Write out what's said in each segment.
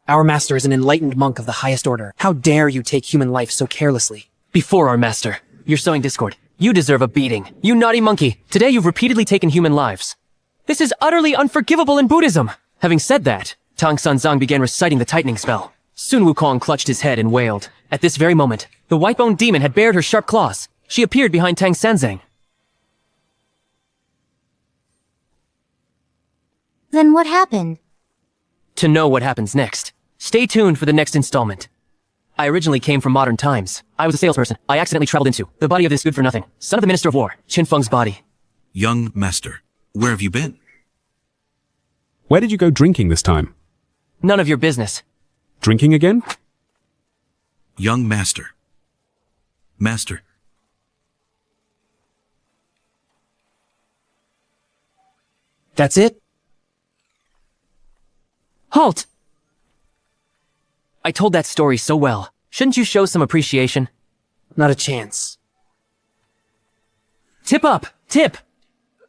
Our master is an enlightened monk of the highest order. How dare you take human life so carelessly? Before our master, you're sowing discord. You deserve a beating. You naughty monkey. Today you've repeatedly taken human lives. This is utterly unforgivable in Buddhism. Having said that, Tang Sanzang began reciting the tightening spell. Sun Wukong clutched his head and wailed. At this very moment, the white-boned demon had bared her sharp claws. She appeared behind Tang Sanzang. Then what happened? To know what happens next, stay tuned for the next installment. I originally came from modern times. I was a salesperson. I accidentally traveled into the body of this good-for-nothing son of the Minister of War, Qin Feng's body. Young master, where have you been? Where did you go drinking this time? None of your business. Drinking again? Young master. Master. That's it? Halt! I told that story so well. Shouldn't you show some appreciation? Not a chance. Tip up! Tip!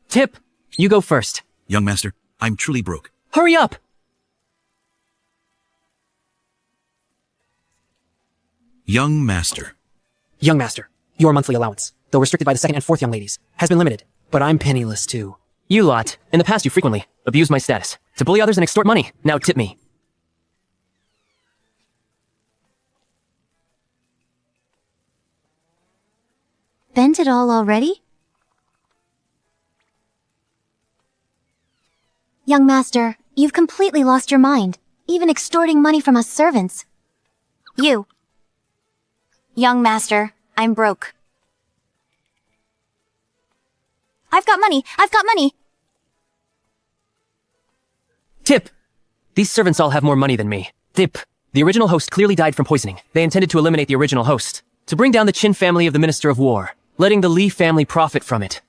Tip! You go first. Young master, I'm truly broke. Hurry up! Young master. Young master, your monthly allowance, though restricted by the second and fourth young ladies, has been limited. But I'm penniless too. You lot. In the past you frequently abused my status to bully others and extort money. Now tip me. Bent it all already? Young master, you've completely lost your mind, even extorting money from us servants. You. Young master, I'm broke. I've got money! I've got money! Tip! These servants all have more money than me. Tip! The original host clearly died from poisoning. They intended to eliminate the original host, to bring down the Qin family of the Minister of War, letting the Li family profit from it.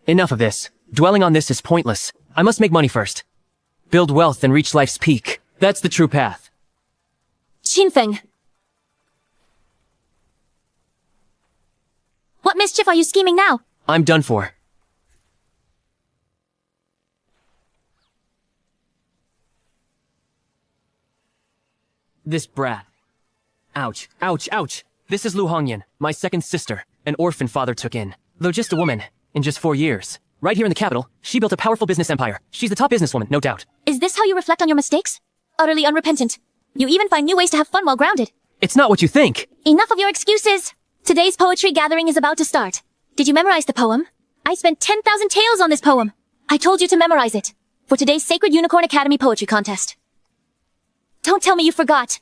Enough of this. Dwelling on this is pointless. I must make money first. Build wealth and reach life's peak. That's the true path. Qinfeng! What mischief are you scheming now? I'm done for. This brat. Ouch, ouch, ouch. This is Lu Hongyan, my second sister, an orphan father took in. Though just a woman, in just 4 years. Right here in the capital, she built a powerful business empire. She's the top businesswoman, no doubt. Is this how you reflect on your mistakes? Utterly unrepentant. You even find new ways to have fun while grounded. It's not what you think. Enough of your excuses! Today's poetry gathering is about to start. Did you memorize the poem? I spent 10,000 taels on this poem. I told you to memorize it. For today's Sacred Unicorn Academy Poetry Contest. Don't tell me you forgot.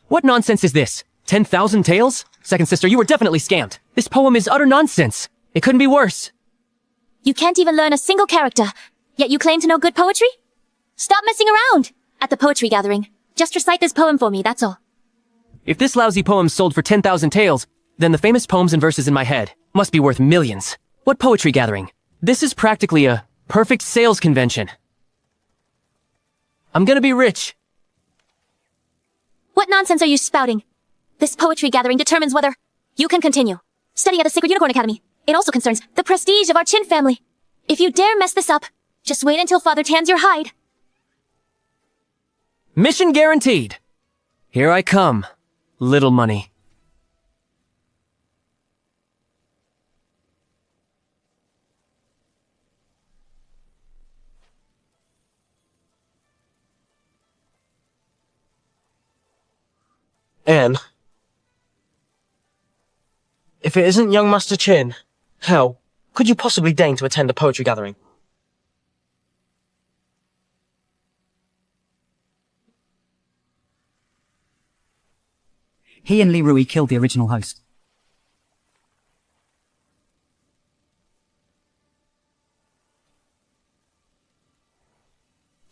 What nonsense is this? 10,000 taels? Second sister, you were definitely scammed. This poem is utter nonsense. It couldn't be worse. You can't even learn a single character, yet you claim to know good poetry? Stop messing around! At the poetry gathering, just recite this poem for me, that's all. If this lousy poem sold for 10,000 taels, then the famous poems and verses in my head must be worth millions. What poetry gathering? This is practically a perfect sales convention. I'm gonna be rich. What nonsense are you spouting? This poetry gathering determines whether you can continue studying at the Sacred Unicorn Academy. It also concerns the prestige of our Qin family. If you dare mess this up, just wait until Father tans your hide. Mission guaranteed. Here I come. Little money. Anne, if it isn't young Master Qin, how could you possibly deign to attend a poetry gathering? He and Li Rui killed the original host.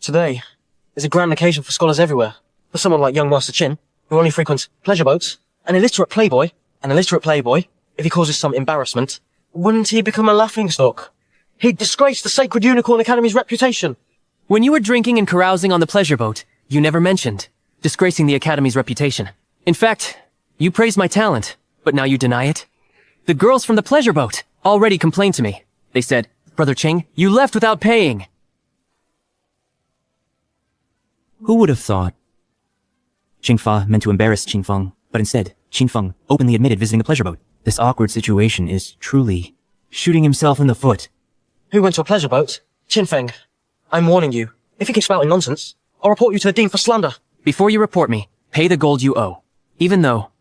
Today is a grand occasion for scholars everywhere. For someone like young Master Qin, who only frequents pleasure boats, an illiterate playboy, if he causes some embarrassment, wouldn't he become a laughingstock? He'd disgrace the Sacred Unicorn Academy's reputation. When you were drinking and carousing on the pleasure boat, you never mentioned disgracing the Academy's reputation. In fact, you praised my talent, but now you deny it? The girls from the pleasure boat already complained to me. They said, Brother Ching, you left without paying. Who would have thought? Qingfa meant to embarrass Qingfeng, but instead, Qingfeng openly admitted visiting the pleasure boat. This awkward situation is truly shooting himself in the foot. Who went to a pleasure boat? Qinfeng. I'm warning you. If you keep spouting nonsense, I'll report you to the Dean for slander. Before you report me, pay the gold you owe. Even though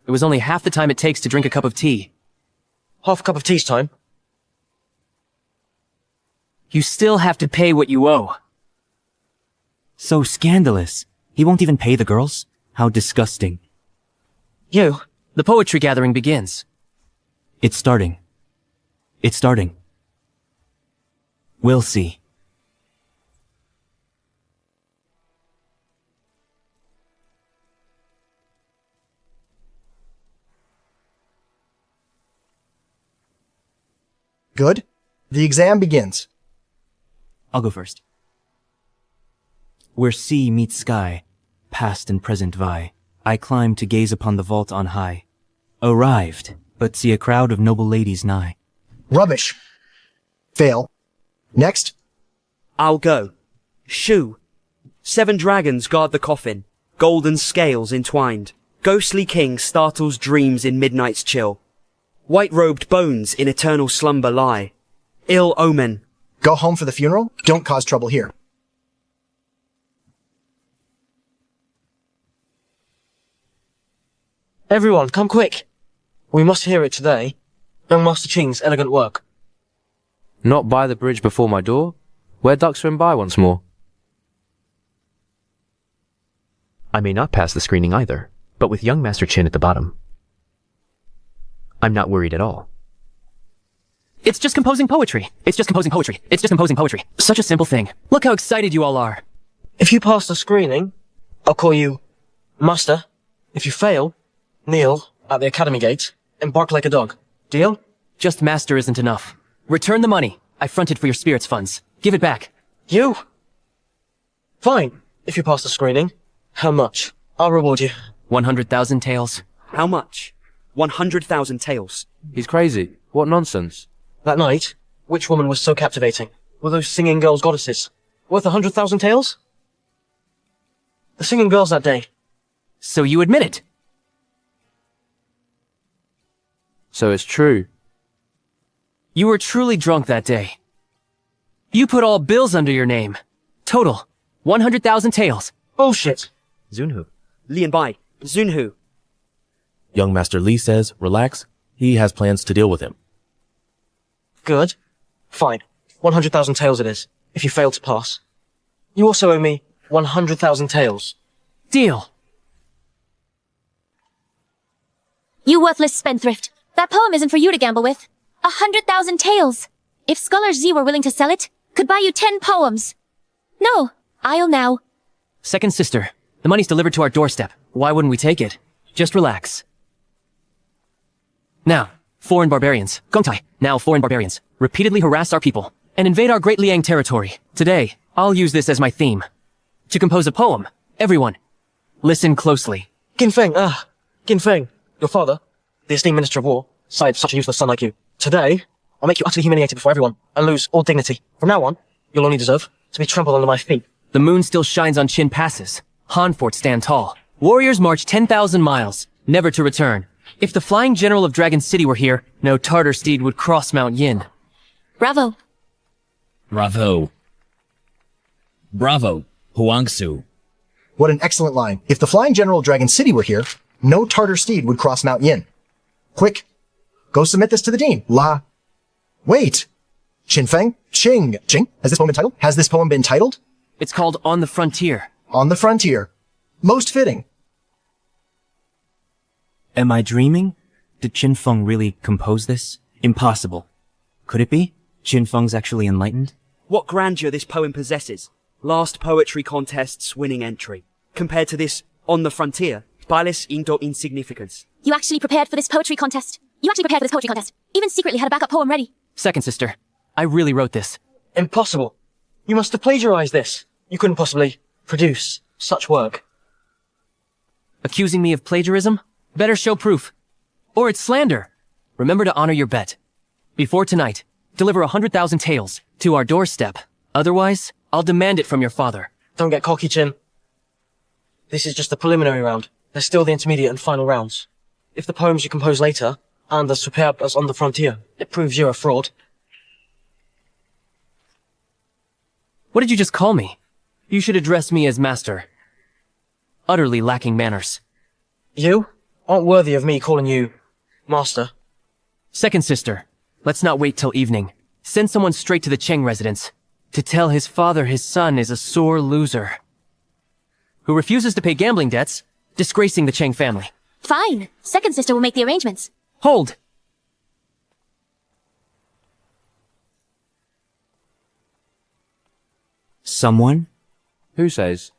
it was only half the time it takes to drink a cup of tea. Half a cup of tea's time. You still have to pay what you owe. So scandalous. He won't even pay the girls? How disgusting. You? The poetry gathering begins. It's starting. It's starting. We'll see. Good. The exam begins. I'll go first. Where sea meets sky, past and present vie, I climb to gaze upon the vault on high. Arrived, but see a crowd of noble ladies nigh. Rubbish. Fail. Next. I'll go. Shoe. 7 dragons guard the coffin, golden scales entwined. Ghostly king startles dreams in midnight's chill. White-robed bones in eternal slumber lie. Ill omen. Go home for the funeral. Don't cause trouble here. Everyone, come quick. We must hear it today. Young Master Ching's elegant work. Not by the bridge before my door, where ducks swim by once more. I may not pass the screening either, but with young Master Chin at the bottom, I'm not worried at all. It's just composing poetry. It's just composing poetry. It's just composing poetry. Such a simple thing. Look how excited you all are. If you pass the screening, I'll call you Master. If you fail, kneel at the academy gate and bark like a dog. Deal? Just master isn't enough. Return the money I fronted for your spirits funds. Give it back. You? Fine. If you pass the screening. How much? I'll reward you. 100,000 taels. How much? 100,000 taels. He's crazy. What nonsense. That night, which woman was so captivating? Were those singing girls goddesses? Worth 100,000 taels? The singing girls that day. So you admit it? So it's true. You were truly drunk that day. You put all bills under your name. Total, 100,000 taels. Bullshit. Zunhu. Li and Bai. Zunhu. Young Master Li says, relax. He has plans to deal with him. Good. Fine. 100,000 taels it is, if you fail to pass. You also owe me 100,000 taels. Deal. You worthless spendthrift. That poem isn't for you to gamble with. 100,000 taels. If Scholar Z were willing to sell it, could buy you 10 poems. No, I'll now. Second sister, the money's delivered to our doorstep. Why wouldn't we take it? Just relax. Now, foreign barbarians, Gongtai, now foreign barbarians, repeatedly harass our people and invade our great Liang territory. Today, I'll use this as my theme. To compose a poem, everyone, listen closely. Ginfeng, your father, the esteemed Minister of War, sired such a useless son like you. Today, I'll make you utterly humiliated before everyone and lose all dignity. From now on, you'll only deserve to be trampled under my feet. The moon still shines on Qin passes. Han forts stand tall. Warriors march 10,000 miles, never to return. If the flying general of Dragon City were here, no Tartar steed would cross Mount Yin. Bravo. Bravo. Bravo, Huangsu. What an excellent line. If the flying general of Dragon City were here, no Tartar steed would cross Mount Yin. Quick, go submit this to the dean. Wait. Qinfeng? Ching. Has this poem been titled? It's called On the Frontier. On the Frontier. Most fitting. Am I dreaming? Did Qinfeng really compose this? Impossible. Could it be? Qinfeng's actually enlightened? What grandeur this poem possesses. Last poetry contest's winning entry. Compared to this On the Frontier, Bailes Indo insignificance. You actually prepared for this poetry contest. Even secretly had a backup poem ready. Second sister, I really wrote this. Impossible. You must have plagiarized this. You couldn't possibly produce such work. Accusing me of plagiarism? Better show proof. Or it's slander. Remember to honor your bet. Before tonight, deliver 100,000 taels to our doorstep. Otherwise, I'll demand it from your father. Don't get cocky, Chin. This is just the preliminary round. There's still the intermediate and final rounds. If the poems you compose later aren't as superb as On the Frontier, it proves you're a fraud. What did you just call me? You should address me as master. Utterly lacking manners. You aren't worthy of me calling you master. Second sister, let's not wait till evening. Send someone straight to the Cheng residence to tell his father his son is a sore loser who refuses to pay gambling debts, disgracing the Cheng family. Fine. Second sister will make the arrangements. Hold! Someone? Who says?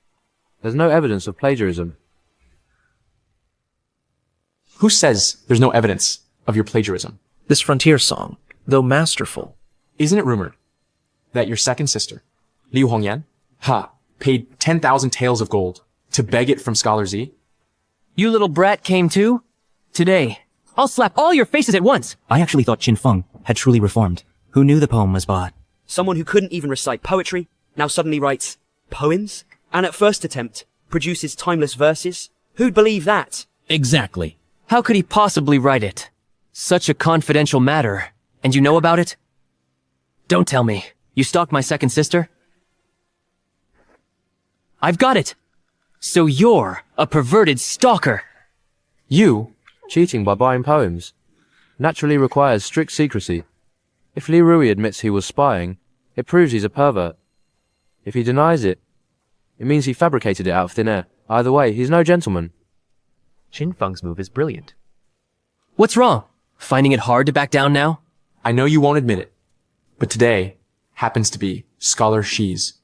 There's no evidence of plagiarism. Who says there's no evidence of your plagiarism? This frontier song, though masterful. Isn't it rumored that your second sister, Liu Hongyan, paid 10,000 taels of gold to beg it from Scholar Z? You little brat came too? Today, I'll slap all your faces at once! I actually thought Qin Feng had truly reformed. Who knew the poem was bought? Someone who couldn't even recite poetry, now suddenly writes poems? And at first attempt, produces timeless verses? Who'd believe that? Exactly. How could he possibly write it? Such a confidential matter. And you know about it? Don't tell me. You stalked my second sister? I've got it! So you're a perverted stalker! You? Cheating by buying poems naturally requires strict secrecy. If Li Rui admits he was spying, it proves he's a pervert. If he denies it, it means he fabricated it out of thin air. Either way, he's no gentleman. Qin Feng's move is brilliant. What's wrong? Finding it hard to back down now? I know you won't admit it, but today happens to be Scholar Shi's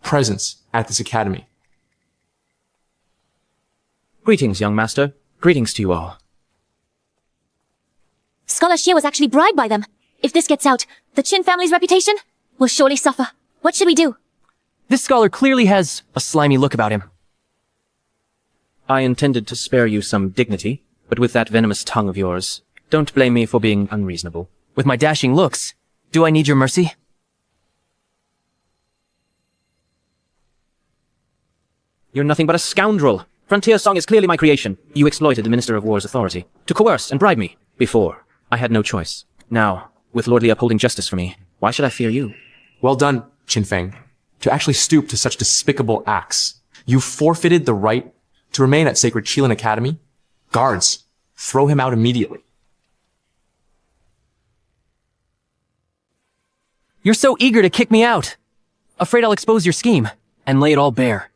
presence at this academy. Greetings, young master. Greetings to you all. Scholar Xie was actually bribed by them. If this gets out, the Qin family's reputation will surely suffer. What should we do? This scholar clearly has a slimy look about him. I intended to spare you some dignity, but with that venomous tongue of yours, don't blame me for being unreasonable. With my dashing looks, do I need your mercy? You're nothing but a scoundrel. Frontier Song is clearly my creation. You exploited the Minister of War's authority to coerce and bribe me. Before, I had no choice. Now, with Lord Li upholding justice for me, why should I fear you? Well done, Qin Feng, to actually stoop to such despicable acts. You forfeited the right to remain at Sacred Qilin Academy. Guards, throw him out immediately. You're so eager to kick me out. Afraid I'll expose your scheme and lay it all bare.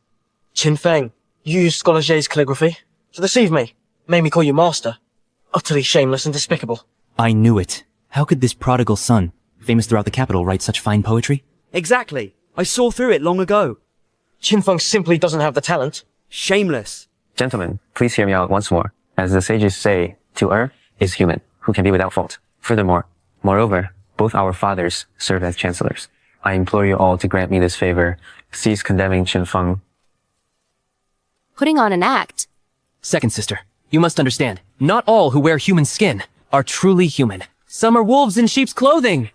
Qin Feng, you used Scholar Zhe's calligraphy to deceive me. Made me call you master. Utterly shameless and despicable. I knew it. How could this prodigal son, famous throughout the capital, write such fine poetry? Exactly. I saw through it long ago. Qin Feng simply doesn't have the talent. Shameless. Gentlemen, please hear me out once more. As the sages say, to err is human, who can be without fault. Furthermore, moreover, both our fathers serve as chancellors. I implore you all to grant me this favor. Cease condemning Qin Feng. Putting on an act. Second sister, you must understand, not all who wear human skin are truly human. Some are wolves in sheep's clothing.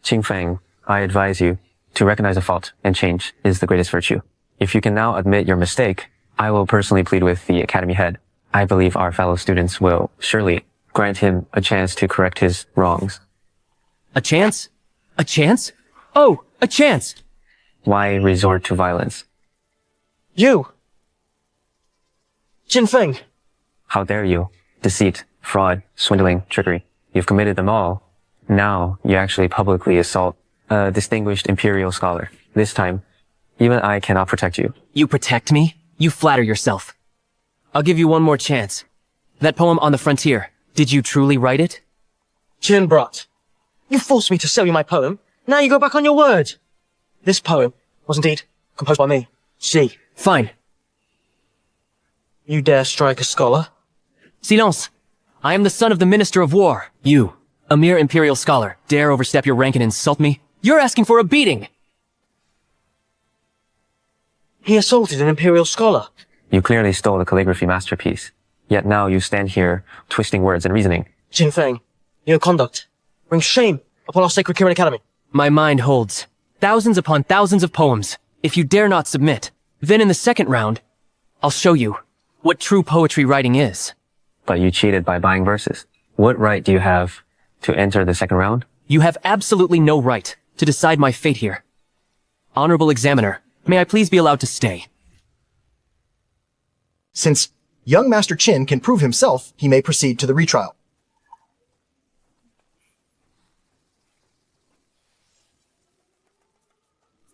Qin Feng, I advise you to recognize a fault and change is the greatest virtue. If you can now admit your mistake, I will personally plead with the academy head. I believe our fellow students will surely grant him a chance to correct his wrongs. A chance? A chance? Oh, a chance! Why resort to violence? You! Qin Feng! How dare you? Deceit, fraud, swindling, trickery. You've committed them all. Now you actually publicly assault a distinguished imperial scholar. This time, even I cannot protect you. You protect me? You flatter yourself. I'll give you one more chance. That poem on the frontier, did you truly write it? Qin Brat, you forced me to sell you my poem. Now you go back on your word. This poem was indeed composed by me. Xi. Fine. You dare strike a scholar? Silence! I am the son of the Minister of War. You, a mere imperial scholar, dare overstep your rank and insult me? You're asking for a beating! He assaulted an imperial scholar. You clearly stole the calligraphy masterpiece. Yet now you stand here, twisting words and reasoning. Qin Feng, your conduct brings shame upon our sacred Kirin Academy. My mind holds thousands upon thousands of poems. If you dare not submit, then in the second round, I'll show you what true poetry writing is. But you cheated by buying verses. What right do you have to enter the second round? You have absolutely no right to decide my fate here. Honorable Examiner, may I please be allowed to stay? Since young Master Qin can prove himself, he may proceed to the retrial.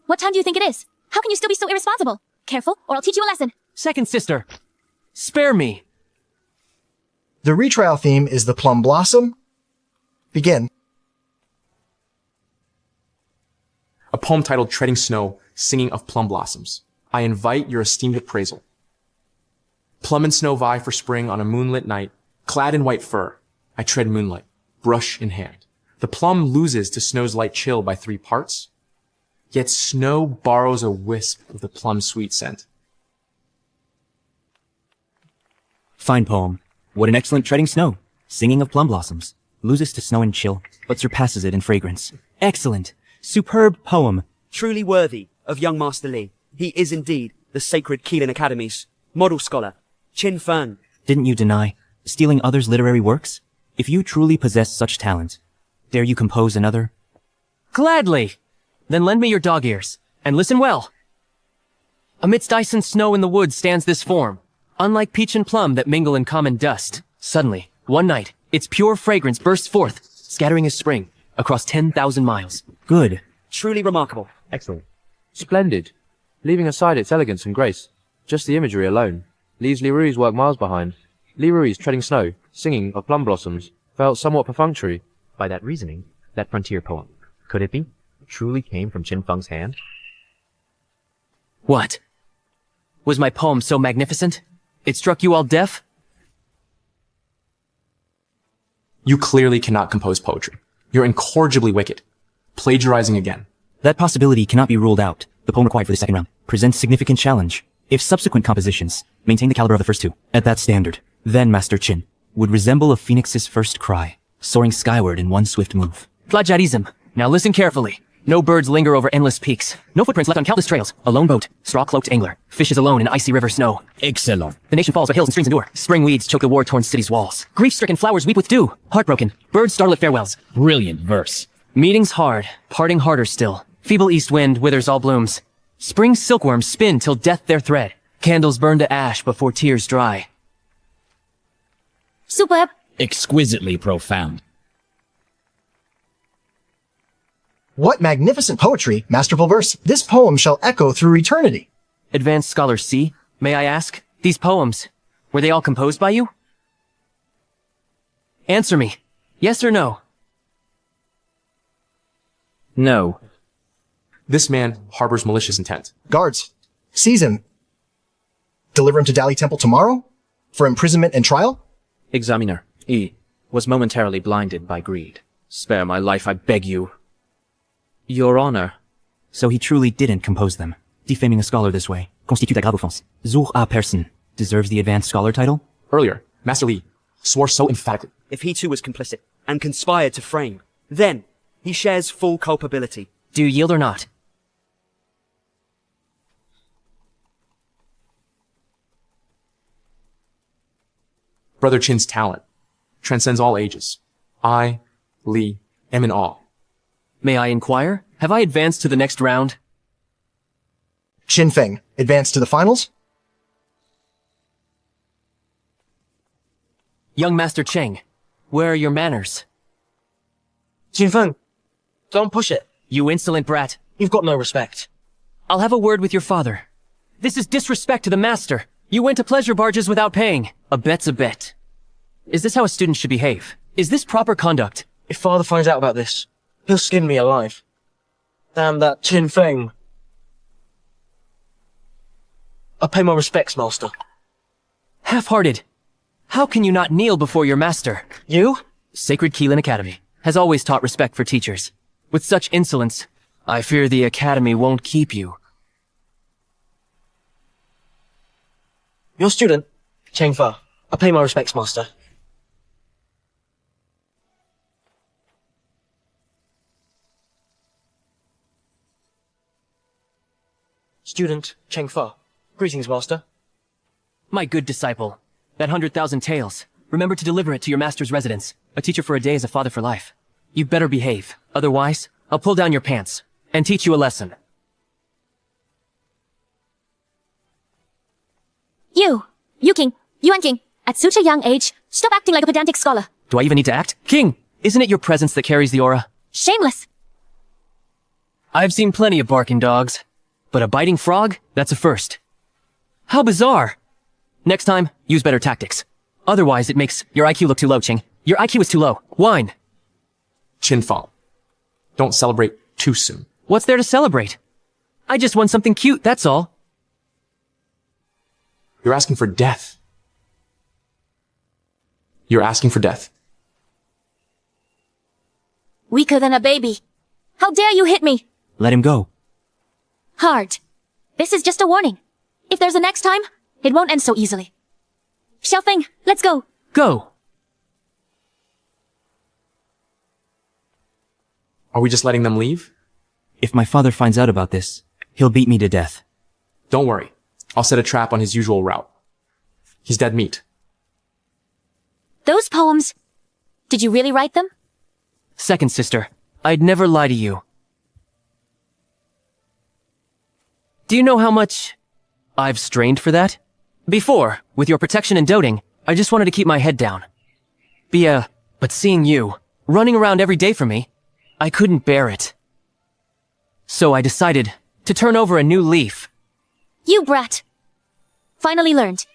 What time do you think it is? How can you still be so irresponsible? Careful, or I'll teach you a lesson. Second sister, spare me. The retrial theme is the plum blossom. Begin. A poem titled Treading Snow, Singing of Plum Blossoms. I invite your esteemed appraisal. Plum and snow vie for spring on a moonlit night. Clad in white fur, I tread moonlight, brush in hand. The plum loses to snow's light chill by 3 parts. Yet snow borrows a wisp of the plum's sweet scent. Fine poem. What an excellent treading snow. Singing of plum blossoms. Loses to snow and chill, but surpasses it in fragrance. Excellent. Superb poem. Truly worthy of young Master Li. He is indeed the sacred Keelan Academy's model scholar, Qin Feng. Didn't you deny stealing others' literary works? If you truly possess such talent, dare you compose another? Gladly. Then lend me your dog ears, and listen well. Amidst ice and snow in the woods stands this form, unlike peach and plum that mingle in common dust. Suddenly, one night, its pure fragrance bursts forth, scattering as spring, across 10,000 miles. Good. Truly remarkable. Excellent. Splendid. Leaving aside its elegance and grace, just the imagery alone leaves Li Rui's work miles behind. Li Rui's Treading Snow, Singing of Plum Blossoms, felt somewhat perfunctory. By that reasoning, that frontier poem, could it be, truly came from Qin Feng's hand? What? Was my poem so magnificent? It struck you all deaf? You clearly cannot compose poetry. You're incorrigibly wicked. Plagiarizing again. That possibility cannot be ruled out. The poem required for the second round presents significant challenge. If subsequent compositions maintain the caliber of the first 2, at that standard, then Master Qin would resemble a phoenix's first cry, soaring skyward in one swift move. Plagiarism. Now listen carefully. No birds linger over endless peaks. No footprints left on countless trails. A lone boat. Straw-cloaked angler. Fishes alone in icy river snow. Excellent. The nation falls, but hills and streams endure. Spring weeds choke the war-torn city's walls. Grief-stricken flowers weep with dew. Heartbroken. Birds startle at farewells. Brilliant verse. Meetings hard. Parting harder still. Feeble east wind withers all blooms. Spring silkworms spin till death their thread. Candles burn to ash before tears dry. Superb. Exquisitely profound. What magnificent poetry, masterful verse. This poem shall echo through eternity. Advanced Scholar C, may I ask, these poems, were they all composed by you? Answer me, yes or no? No. This man harbors malicious intent. Guards, seize him. Deliver him to Dali Temple tomorrow? For imprisonment and trial? Examiner, E was momentarily blinded by greed. Spare my life, I beg you. Your Honor. So he truly didn't compose them. Defaming a scholar this way constitute a grave offense. Zur a person deserves the advanced scholar title? Earlier, Master Li swore so emphatically. If he too was complicit and conspired to frame, then he shares full culpability. Do you yield or not? Brother Qin's talent transcends all ages. I, Li, am in awe. May I inquire? Have I advanced to the next round? Qin Feng, advance to the finals? Young Master Cheng, where are your manners? Qin Feng, don't push it. You insolent brat. You've got no respect. I'll have a word with your father. This is disrespect to the master. You went to pleasure barges without paying. A bet's a bet. Is this how a student should behave? Is this proper conduct? If father finds out about this, he'll skin me alive. Damn that Qin Feng. I pay my respects, master. Half-hearted. How can you not kneel before your master? You? Sacred Keelan Academy has always taught respect for teachers. With such insolence, I fear the academy won't keep you. Your student, Cheng Fa. I pay my respects, master. Student, Cheng Fa. Greetings, master. My good disciple. That 100,000 taels. Remember to deliver it to your master's residence. A teacher for a day is a father for life. You better behave. Otherwise, I'll pull down your pants and teach you a lesson. Yuan King, at such a young age, stop acting like a pedantic scholar. Do I even need to act? King, isn't it your presence that carries the aura? Shameless. I've seen plenty of barking dogs. But a biting frog? That's a first. How bizarre. Next time, use better tactics. Otherwise, it makes your IQ look too low, Ching. Your IQ is too low. Wine. Chin Fa. Don't celebrate too soon. What's there to celebrate? I just won something cute, that's all. You're asking for death. You're asking for death. Weaker than a baby. How dare you hit me? Let him go. Hard. This is just a warning. If there's a next time, it won't end so easily. Xiaofeng, let's go. Go. Are we just letting them leave? If my father finds out about this, he'll beat me to death. Don't worry. I'll set a trap on his usual route. He's dead meat. Those poems, did you really write them? Second sister, I'd never lie to you. Do you know how much I've strained for that? Before, with your protection and doting, I just wanted to keep my head down. But seeing you, running around every day for me, I couldn't bear it. So I decided to turn over a new leaf. You brat. Finally learned.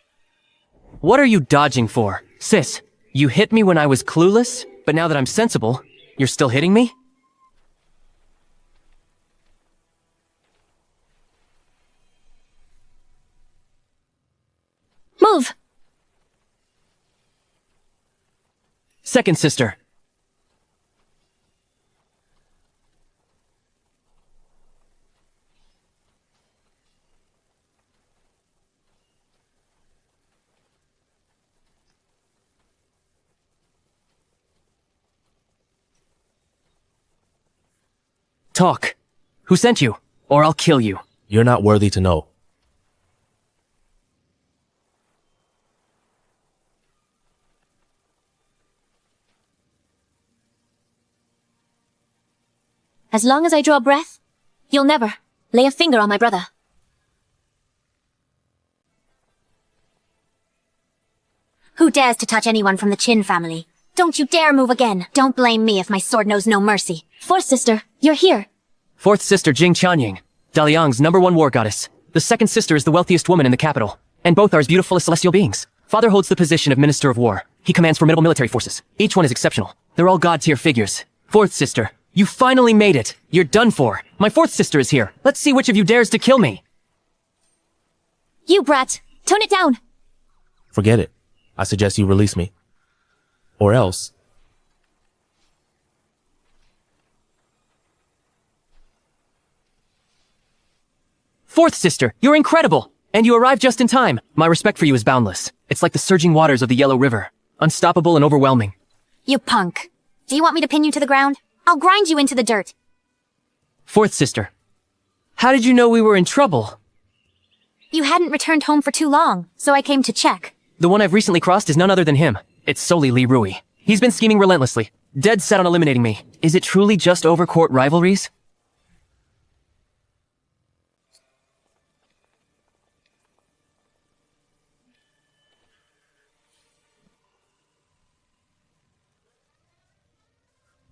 What are you dodging for? Sis, you hit me when I was clueless, but now that I'm sensible, you're still hitting me? Move! Second sister. Talk. Who sent you? Or I'll kill you. You're not worthy to know. As long as I draw breath, you'll never lay a finger on my brother. Who dares to touch anyone from the Qin family? Don't you dare move again. Don't blame me if my sword knows no mercy. Fourth sister, you're here. Fourth sister Jing Chanying, Daliang's #1 war goddess. The second sister is the wealthiest woman in the capital, and both are as beautiful as celestial beings. Father holds the position of Minister of War. He commands formidable military forces. Each one is exceptional. They're all god-tier figures. Fourth sister, you finally made it. You're done for. My fourth sister is here. Let's see which of you dares to kill me. You brat, tone it down. Forget it. I suggest you release me. Or else. Fourth sister, you're incredible! And you arrived just in time. My respect for you is boundless. It's like the surging waters of the Yellow River. Unstoppable and overwhelming. You punk. Do you want me to pin you to the ground? I'll grind you into the dirt. Fourth sister, how did you know we were in trouble? You hadn't returned home for too long, so I came to check. The one I've recently crossed is none other than him. It's solely Li Rui. He's been scheming relentlessly, dead set on eliminating me. Is it truly just over court rivalries?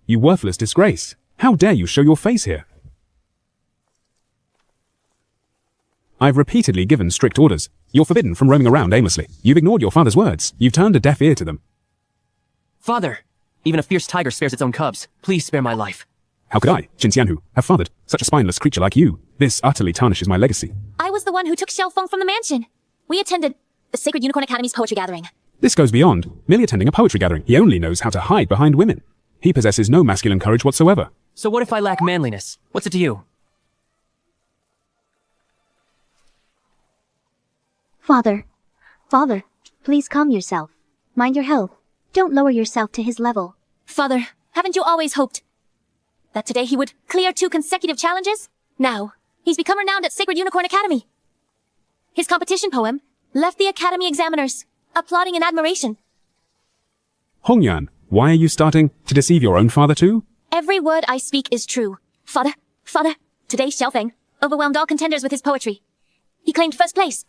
You worthless disgrace. How dare you show your face here? I've repeatedly given strict orders. You're forbidden from roaming around aimlessly. You've ignored your father's words. You've turned a deaf ear to them. Father, even a fierce tiger spares its own cubs. Please spare my life. How could I, Qin Xianhu, have fathered such a spineless creature like you? This utterly tarnishes my legacy. I was the one who took Xiaofeng from the mansion. We attended the Sacred Unicorn Academy's poetry gathering. This goes beyond merely attending a poetry gathering. He only knows how to hide behind women. He possesses no masculine courage whatsoever. So what if I lack manliness? What's it to you? Father, Father, please calm yourself. Mind your health. Don't lower yourself to his level. Father, haven't you always hoped that today he would clear 2 consecutive challenges? Now, he's become renowned at Sacred Unicorn Academy. His competition poem left the Academy examiners applauding in admiration. Hongyan, why are you starting to deceive your own father too? Every word I speak is true. Father, today Xiaofeng overwhelmed all contenders with his poetry. He claimed first place.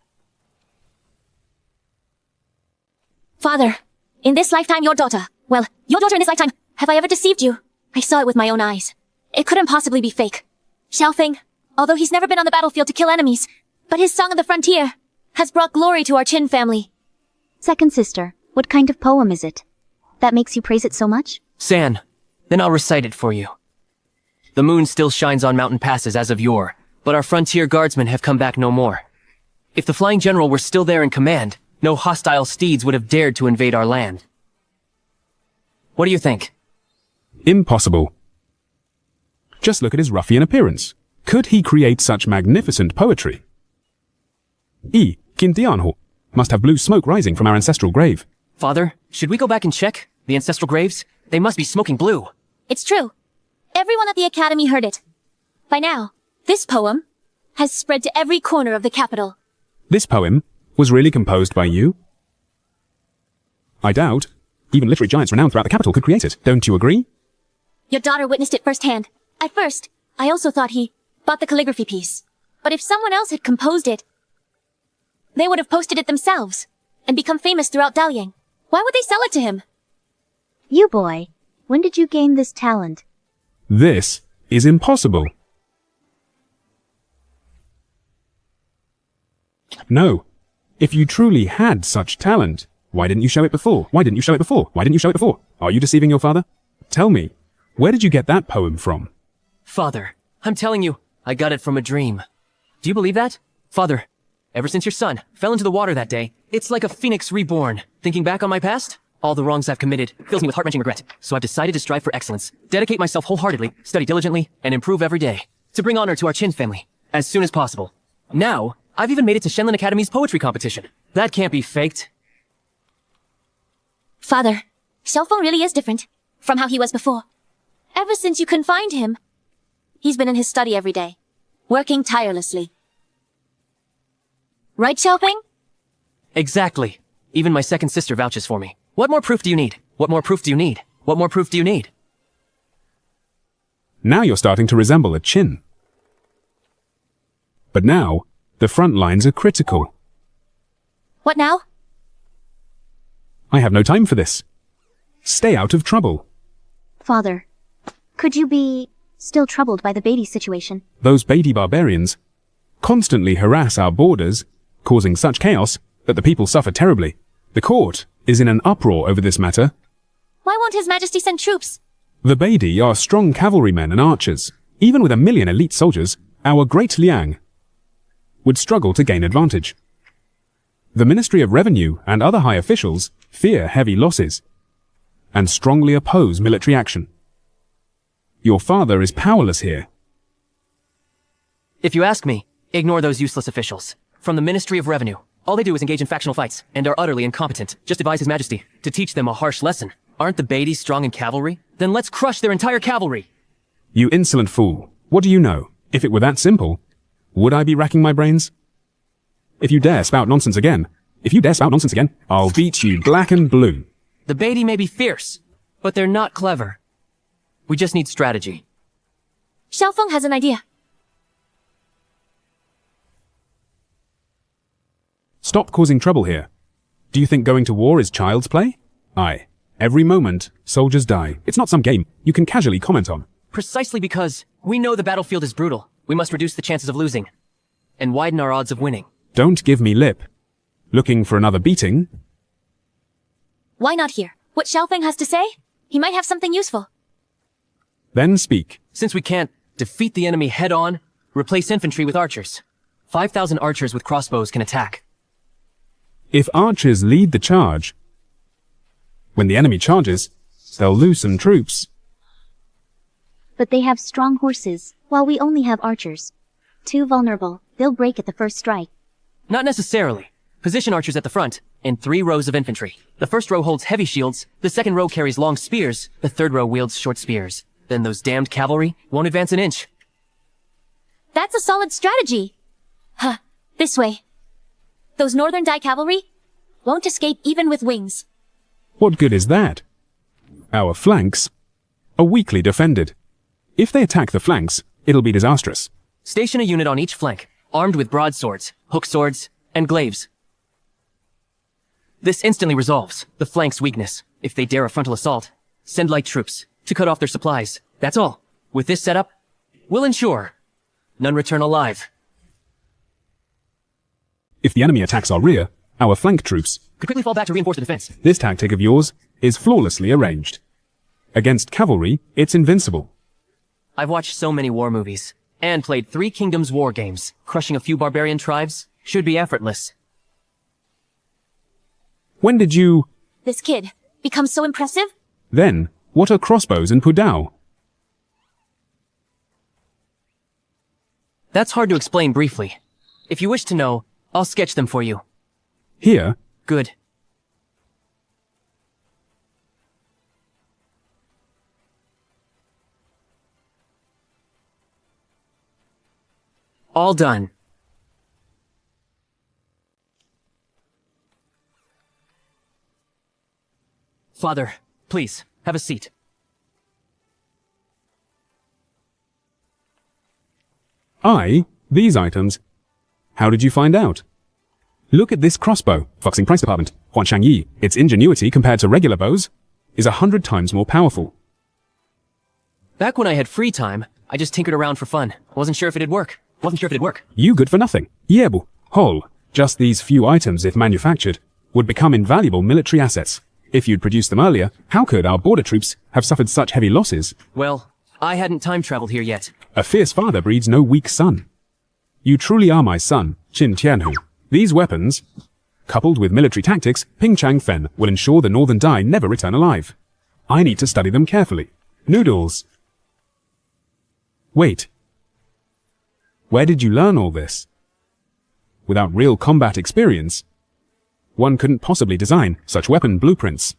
Father, in this lifetime your daughter in this lifetime, have I ever deceived you? I saw it with my own eyes. It couldn't possibly be fake. Xiaofeng, although he's never been on the battlefield to kill enemies, but his Song of the Frontier has brought glory to our Qin family. Second sister, what kind of poem is it that makes you praise it so much? San, then I'll recite it for you. The moon still shines on mountain passes as of yore, but our frontier guardsmen have come back no more. If the flying general were still there in command, no hostile steeds would have dared to invade our land. What do you think? Impossible. Just look at his ruffian appearance. Could he create such magnificent poetry? Kintianho must have blue smoke rising from our ancestral grave. Father, should we go back and check the ancestral graves? They must be smoking blue. It's true. Everyone at the Academy heard it. By now, this poem has spread to every corner of the capital. This poem was really composed by you? I doubt. Even literary giants renowned throughout the capital could create it. Don't you agree? Your daughter witnessed it firsthand. At first, I also thought he bought the calligraphy piece. But if someone else had composed it, they would have posted it themselves and become famous throughout Dalian. Why would they sell it to him? You boy, when did you gain this talent? This is impossible. No. If you truly had such talent, why didn't you show it before? Why didn't you show it before? Why didn't you show it before? Are you deceiving your father? Tell me, where did you get that poem from? Father, I'm telling you, I got it from a dream. Do you believe that? Father, ever since your son fell into the water that day, it's like a phoenix reborn. Thinking back on my past, all the wrongs I've committed fills me with heart-wrenching regret. So I've decided to strive for excellence, dedicate myself wholeheartedly, study diligently, and improve every day to bring honor to our Qin family as soon as possible. Now, I've even made it to Shenlin Academy's poetry competition. That can't be faked. Father, Xiaofeng really is different from how he was before. Ever since you confined him, he's been in his study every day, working tirelessly. Right, Xiaofeng? Exactly. Even my second sister vouches for me. What more proof do you need? What more proof do you need? What more proof do you need? Now you're starting to resemble a Qin. But now, the front lines are critical. What now? I have no time for this. Stay out of trouble. Father, could you be still troubled by the Beatty situation? Those Beatty barbarians constantly harass our borders, causing such chaos that the people suffer terribly. The court is in an uproar over this matter. Why won't His Majesty send troops? The Beatty are strong cavalrymen and archers. Even with 1 million elite soldiers, our great Liang would struggle to gain advantage. The Ministry of Revenue and other high officials fear heavy losses and strongly oppose military action. Your father is powerless here. If you ask me, ignore those useless officials. From the Ministry of Revenue, all they do is engage in factional fights and are utterly incompetent. Just advise His Majesty to teach them a harsh lesson. Aren't the Beatty strong in cavalry? Then let's crush their entire cavalry. You insolent fool. What do you know? If it were that simple, would I be racking my brains? If you dare spout nonsense again, I'll beat you black and blue. The Beatty may be fierce, but they're not clever. We just need strategy. Xiaofeng has an idea. Stop causing trouble here. Do you think going to war is child's play? Aye. Every moment, soldiers die. It's not some game you can casually comment on. Precisely because we know the battlefield is brutal, we must reduce the chances of losing and widen our odds of winning. Don't give me lip. Looking for another beating? Why not hear what Xiaofeng has to say? He might have something useful. Then speak. Since we can't defeat the enemy head-on, replace infantry with archers. 5,000 archers with crossbows can attack. If archers lead the charge, when the enemy charges, they'll lose some troops. But they have strong horses, while we only have archers. Too vulnerable, they'll break at the first strike. Not necessarily. Position archers at the front, and 3 rows of infantry. The first row holds heavy shields, the second row carries long spears, the third row wields short spears. Then those damned cavalry won't advance an inch. That's a solid strategy. Huh. This way. Those northern Dai cavalry won't escape even with wings. What good is that? Our flanks are weakly defended. If they attack the flanks, it'll be disastrous. Station a unit on each flank, armed with broadswords, hook swords, and glaives. This instantly resolves the flank's weakness. If they dare a frontal assault, send light troops to cut off their supplies. That's all. With this setup, we'll ensure none return alive. If the enemy attacks our rear, our flank troops Could quickly fall back to reinforce the defense. This tactic of yours is flawlessly arranged. Against cavalry, it's invincible. I've watched so many war movies, and played 3 Kingdoms war games. Crushing a few barbarian tribes should be effortless. When did you... This kid becomes so impressive? Then, what are crossbows and pudao? That's hard to explain briefly. If you wish to know, I'll sketch them for you. Here? Good. All done. Father, please, have a seat. These items. How did you find out? Look at this crossbow, Foxing Price Department, Huanshan Yi. Its ingenuity compared to regular bows is 100 times more powerful. Back when I had free time, I just tinkered around for fun. Wasn't sure if it'd work. You good for nothing. Yebu, whole. Just these few items, if manufactured, would become invaluable military assets. If you'd produced them earlier, how could our border troops have suffered such heavy losses? Well, I hadn't time-traveled here yet. A fierce father breeds no weak son. You truly are my son, Qin Tianhu. These weapons, coupled with military tactics, Ping Chang Fen will ensure the Northern Dai never return alive. I need to study them carefully. Noodles. Wait. Where did you learn all this? Without real combat experience, one couldn't possibly design such weapon blueprints.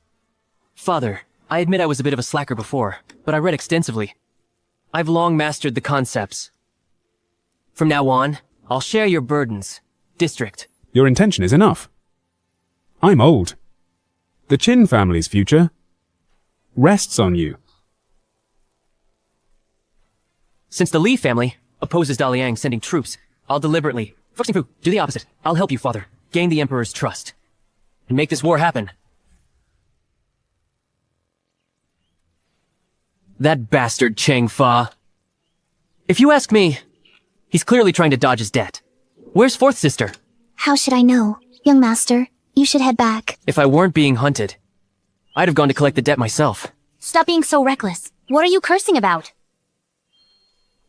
Father, I admit I was a bit of a slacker before, but I read extensively. I've long mastered the concepts. From now on, I'll share your burdens. District. Your intention is enough. I'm old. The Qin family's future rests on you. Since the Li family opposes Daliang sending troops, I'll deliberately, do the opposite. I'll help you, Father. Gain the Emperor's trust. And make this war happen. That bastard Cheng Fa. If you ask me, he's clearly trying to dodge his debt. Where's fourth sister? How should I know? Young master, you should head back. If I weren't being hunted, I'd have gone to collect the debt myself. Stop being so reckless. What are you cursing about?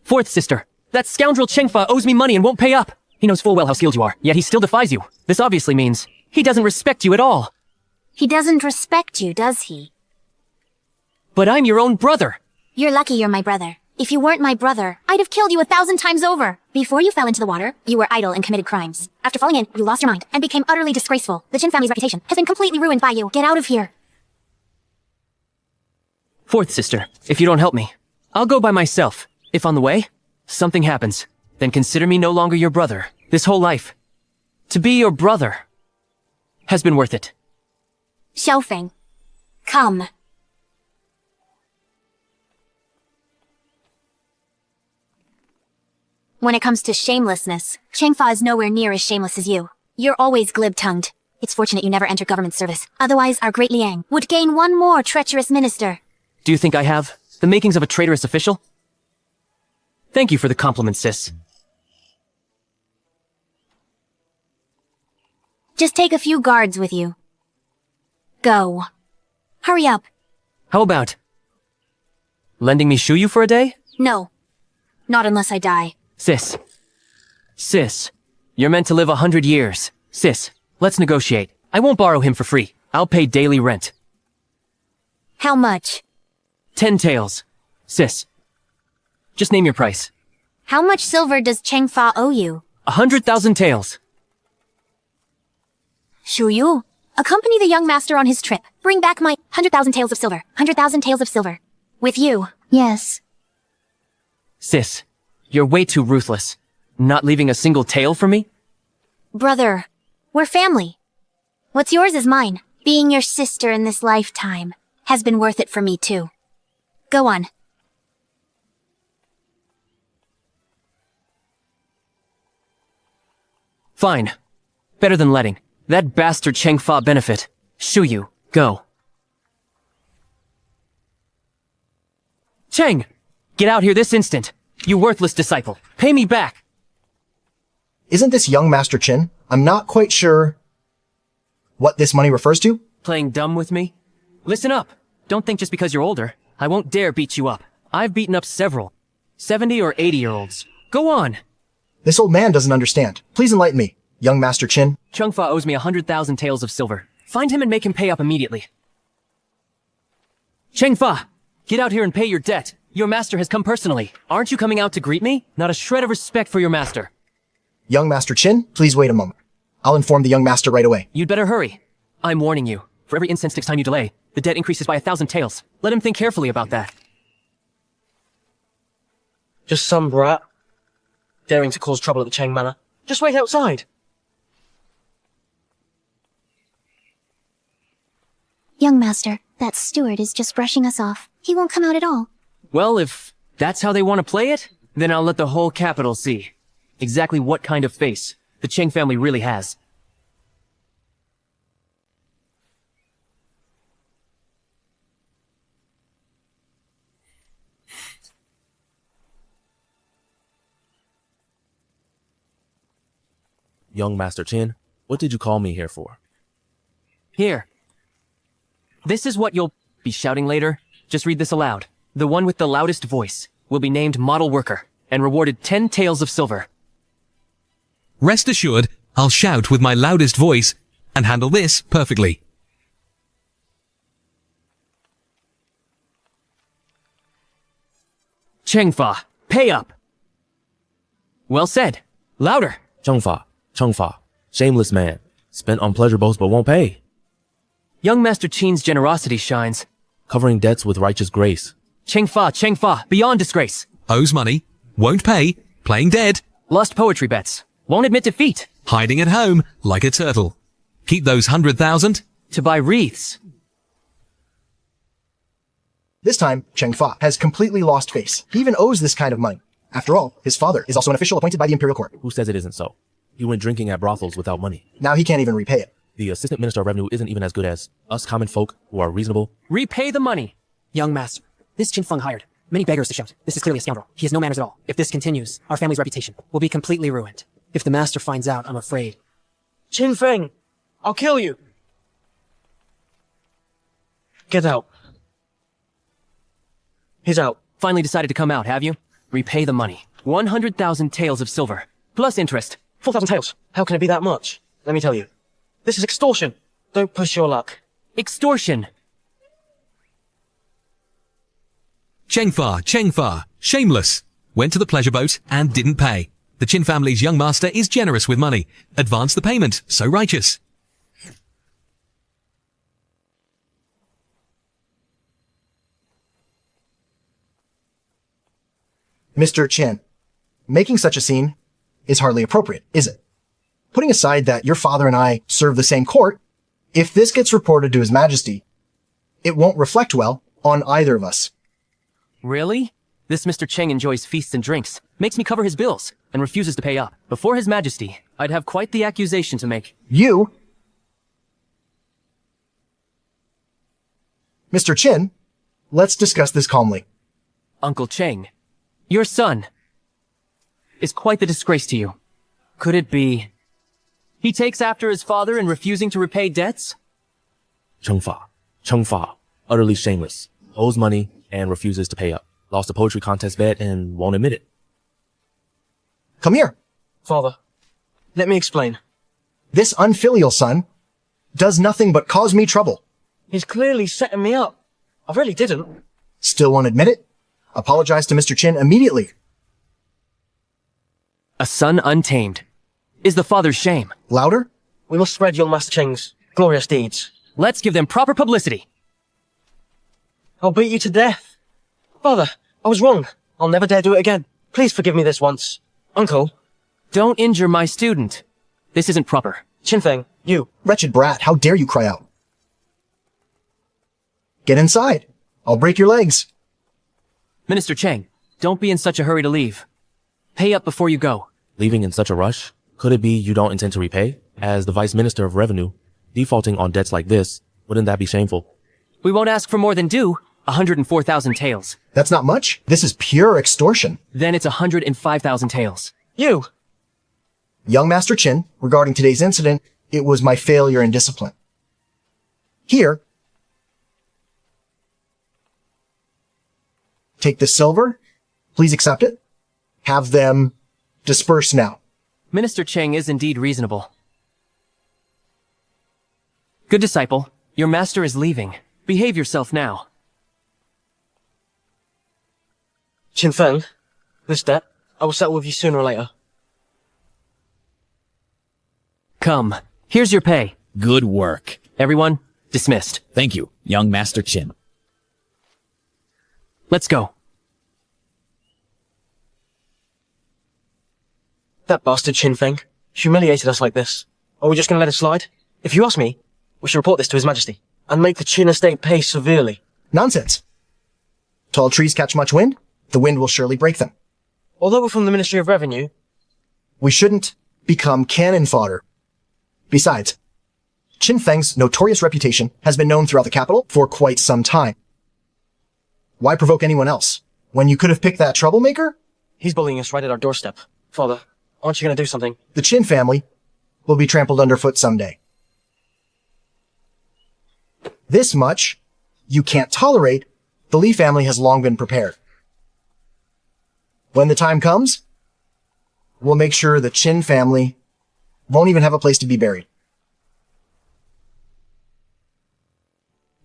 Fourth sister, that scoundrel Cheng Fa owes me money and won't pay up. He knows full well how skilled you are, yet he still defies you. This obviously means he doesn't respect you at all. He doesn't respect you, does he? But I'm your own brother. You're lucky you're my brother. If you weren't my brother, I'd have killed you 1,000 times over. Before you fell into the water, you were idle and committed crimes. After falling in, you lost your mind and became utterly disgraceful. The Qin family's reputation has been completely ruined by you. Get out of here. Fourth sister, if you don't help me, I'll go by myself. If on the way, something happens, then consider me no longer your brother. This whole life, to be your brother, has been worth it. Xiaofeng, come. When it comes to shamelessness, Cheng Fa is nowhere near as shameless as you. You're always glib-tongued. It's fortunate you never entered government service. Otherwise, our great Liang would gain one more treacherous minister. Do you think I have the makings of a traitorous official? Thank you for the compliment, sis. Just take a few guards with you. Go. Hurry up. How about lending me Shuyu for a day? No. Not unless I die. Sis, you're meant to live 100 years. Sis, let's negotiate. I won't borrow him for free. I'll pay daily rent. How much? 10 taels. Sis, just name your price. How much silver does Cheng Fa owe you? 100,000 taels. Shu Yu, accompany the young master on his trip. Bring back my 100,000 taels of silver. 100,000 taels of silver. With you. Yes. Sis, you're way too ruthless. Not leaving a single tael for me? Brother, we're family. What's yours is mine. Being your sister in this lifetime has been worth it for me too. Go on. Fine. Better than letting that bastard Chengfa benefit. Shu Yu, go. Cheng! Get out here this instant. You worthless disciple. Pay me back. Isn't this young Master Qin? I'm not quite sure what this money refers to. Playing dumb with me? Listen up. Don't think just because you're older, I won't dare beat you up. I've beaten up several 70 or 80-year-olds. Go on. This old man doesn't understand. Please enlighten me, young Master Qin. Chengfa owes me 100,000 taels of silver. Find him and make him pay up immediately. Chengfa, get out here and pay your debt. Your master has come personally. Aren't you coming out to greet me? Not a shred of respect for your master. Young Master Qin, please wait a moment. I'll inform the young master right away. You'd better hurry. I'm warning you. For every incense next time you delay, the debt increases by 1,000 taels. Let him think carefully about that. Just some brat. Daring to cause trouble at the Cheng Manor. Just wait outside. Young master, that steward is just brushing us off. He won't come out at all. Well, if that's how they want to play it, then I'll let the whole capital see exactly what kind of face the Cheng family really has. Young Master Qin, what did you call me here for? Here. This is what you'll be shouting later. Just read this aloud. The one with the loudest voice will be named Model Worker and rewarded 10 taels of silver. Rest assured, I'll shout with my loudest voice and handle this perfectly. Chengfa, pay up! Well said. Louder! Chengfa, shameless man. Spent on pleasure boats but won't pay. Young Master Qin's generosity shines. Covering debts with righteous grace. Chengfa, beyond disgrace. Owes money, won't pay, playing dead. Lost poetry bets, won't admit defeat. Hiding at home like a turtle. Keep those 100,000. To buy wreaths. This time, Cheng Fa has completely lost face. He even owes this kind of money. After all, his father is also an official appointed by the Imperial Court. Who says it isn't so? He went drinking at brothels without money. Now he can't even repay it. The Assistant Minister of Revenue isn't even as good as us common folk who are reasonable. Repay the money. Young master, this Qin Feng hired many beggars to shout. This is clearly a scoundrel. He has no manners at all. If this continues, our family's reputation will be completely ruined. If the master finds out, I'm afraid. Qin Feng, I'll kill you. Get out. He's out. Finally decided to come out, have you? Repay the money. 100,000 taels of silver, plus interest. 4,000 taels. How can it be that much? Let me tell you. This is extortion. Don't push your luck. Extortion. Chengfa, shameless. Went to the pleasure boat and didn't pay. The Qin family's young master is generous with money. Advance the payment, so righteous. Mr. Qin, making such a scene is hardly appropriate, is it? Putting aside that your father and I serve the same court, if this gets reported to His Majesty, it won't reflect well on either of us. Really? This Mr. Cheng enjoys feasts and drinks, makes me cover his bills, and refuses to pay up. Before His Majesty, I'd have quite the accusation to make. You? Mr. Qin, let's discuss this calmly. Uncle Cheng, your son is quite the disgrace to you. Could it be he takes after his father in refusing to repay debts? Chengfa, utterly shameless. Owes money and refuses to pay up. Lost a poetry contest bet and won't admit it. Come here. Father, let me explain. This unfilial son does nothing but cause me trouble. He's clearly setting me up. I really didn't. Still won't admit it? Apologize to Mr. Qin immediately. A son untamed is the father's shame. Louder? We must spread young Master Cheng's glorious deeds. Let's give them proper publicity. I'll beat you to death. Father, I was wrong. I'll never dare do it again. Please forgive me this once. Uncle. Don't injure my student. This isn't proper. Qinfeng, you. Wretched brat, how dare you cry out? Get inside. I'll break your legs. Minister Cheng, don't be in such a hurry to leave. Pay up before you go. Leaving in such a rush? Could it be you don't intend to repay? As the Vice Minister of Revenue, defaulting on debts like this, wouldn't that be shameful? We won't ask for more than due. 104,000 taels. That's not much. This is pure extortion. Then it's 105,000 taels. You! Young Master Qin, regarding today's incident, it was my failure in discipline. Here, take this silver. Please accept it. Have them disperse now. Minister Cheng is indeed reasonable. Good disciple, your master is leaving. Behave yourself now. Qinfeng, this debt, I will settle with you sooner or later. Come, here's your pay. Good work. Everyone, dismissed. Thank you, young Master Qin. Let's go. That bastard Qinfeng humiliated us like this. Are we just gonna let it slide? If you ask me, we should report this to His Majesty and make the Qin estate pay severely. Nonsense. Tall trees catch much wind. The wind will surely break them. Although we're from the Ministry of Revenue, we shouldn't become cannon fodder. Besides, Qinfeng's notorious reputation has been known throughout the capital for quite some time. Why provoke anyone else when you could have picked that troublemaker? He's bullying us right at our doorstep. Father, aren't you gonna do something? The Qin family will be trampled underfoot someday. This much you can't tolerate. The Li family has long been prepared. When the time comes, we'll make sure the Qin family won't even have a place to be buried.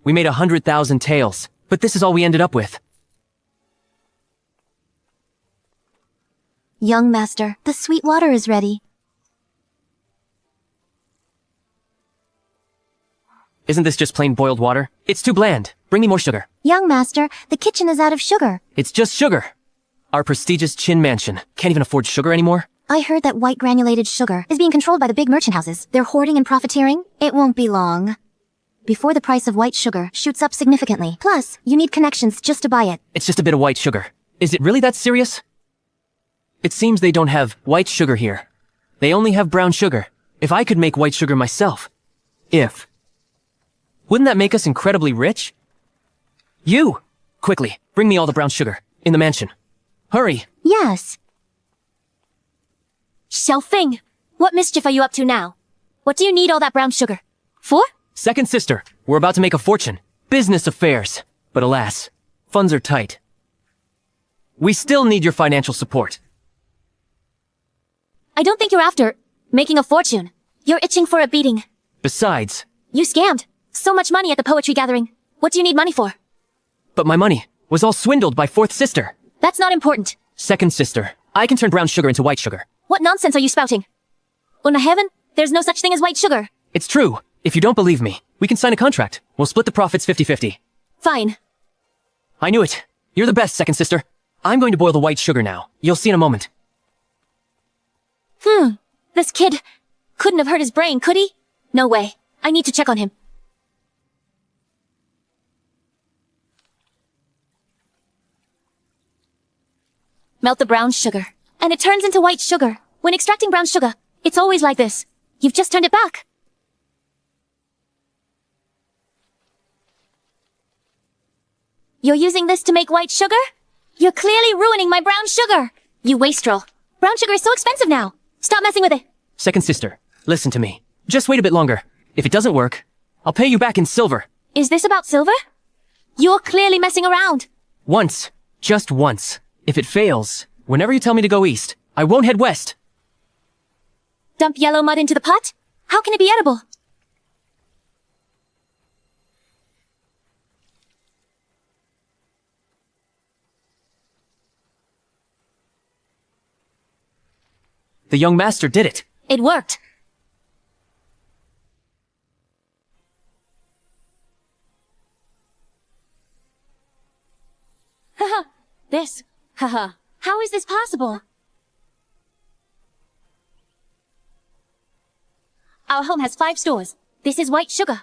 We made 100,000 taels, but this is all we ended up with. Young master, the sweet water is ready. Isn't this just plain boiled water? It's too bland. Bring me more sugar. Young master, the kitchen is out of sugar. It's just sugar. Our prestigious Qin mansion can't even afford sugar anymore. I heard that white granulated sugar is being controlled by the big merchant houses. They're hoarding and profiteering. It won't be long before the price of white sugar shoots up significantly. Plus, you need connections just to buy it. It's just a bit of white sugar. Is it really that serious? It seems they don't have white sugar here. They only have brown sugar. If I could make white sugar myself. Wouldn't that make us incredibly rich? You! Quickly, bring me all the brown sugar. In the mansion. Hurry! Yes. Xiaofeng, what mischief are you up to now? What do you need all that brown sugar for? Second sister, we're about to make a fortune. Business affairs. But alas, funds are tight. We still need your financial support. I don't think you're after making a fortune. You're itching for a beating. Besides... You scammed so much money at the poetry gathering. What do you need money for? But my money was all swindled by fourth sister. That's not important. Second sister, I can turn brown sugar into white sugar. What nonsense are you spouting? Una heaven, there's no such thing as white sugar. It's true. If you don't believe me, we can sign a contract. We'll split the profits 50-50. Fine. I knew it. You're the best, second sister. I'm going to boil the white sugar now. You'll see in a moment. This kid couldn't have hurt his brain, could he? No way. I need to check on him. Melt the brown sugar, and it turns into white sugar. When extracting brown sugar, it's always like this. You've just turned it back. You're using this to make white sugar? You're clearly ruining my brown sugar. You wastrel. Brown sugar is so expensive now. Stop messing with it. Second sister, listen to me. Just wait a bit longer. If it doesn't work, I'll pay you back in silver. Is this about silver? You're clearly messing around. Once. Just once. If it fails, whenever you tell me to go east, I won't head west. Dump yellow mud into the pot? How can it be edible? The young master did it. It worked. this. Haha. How is this possible? Our home has 5 stores. This is white sugar.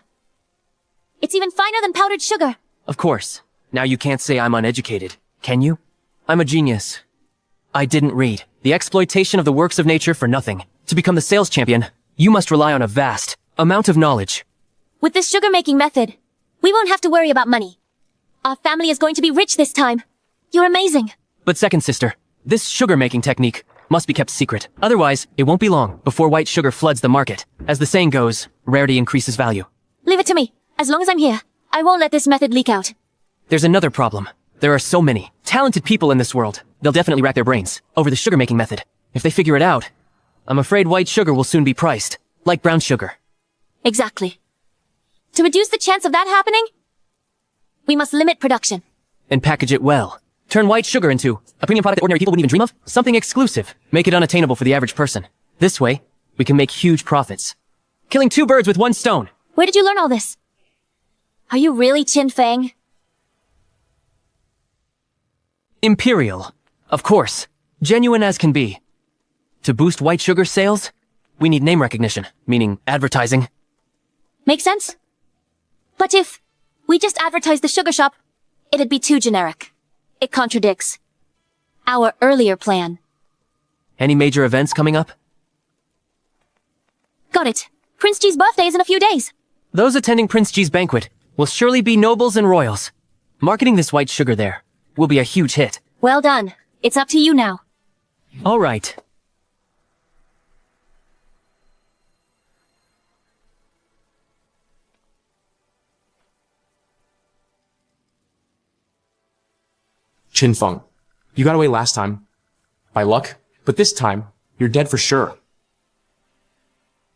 It's even finer than powdered sugar. Of course. Now you can't say I'm uneducated, can you? I'm a genius. I didn't read. The exploitation of the works of nature for nothing. To become the sales champion, you must rely on a vast amount of knowledge. With this sugar-making method, we won't have to worry about money. Our family is going to be rich this time. You're amazing. But second sister, this sugar-making technique must be kept secret. Otherwise, it won't be long before white sugar floods the market. As the saying goes, rarity increases value. Leave it to me. As long as I'm here, I won't let this method leak out. There's another problem. There are so many talented people in this world. They'll definitely rack their brains over the sugar-making method. If they figure it out, I'm afraid white sugar will soon be priced like brown sugar. Exactly. To reduce the chance of that happening, we must limit production. And package it well. Turn white sugar into a premium product that ordinary people wouldn't even dream of. Something exclusive. Make it unattainable for the average person. This way, we can make huge profits. Killing 2 birds with 1 stone. Where did you learn all this? Are you really Qin Feng? Imperial. Of course. Genuine as can be. To boost white sugar sales, we need name recognition, meaning advertising. Makes sense? But if we just advertise the sugar shop, it'd be too generic. It contradicts our earlier plan. Any major events coming up? Got it. Prince G's birthday is in a few days. Those attending Prince G's banquet will surely be nobles and royals. Marketing this white sugar there will be a huge hit. Well done. It's up to you now. All right. Qin Feng, you got away last time. By luck. But this time, you're dead for sure.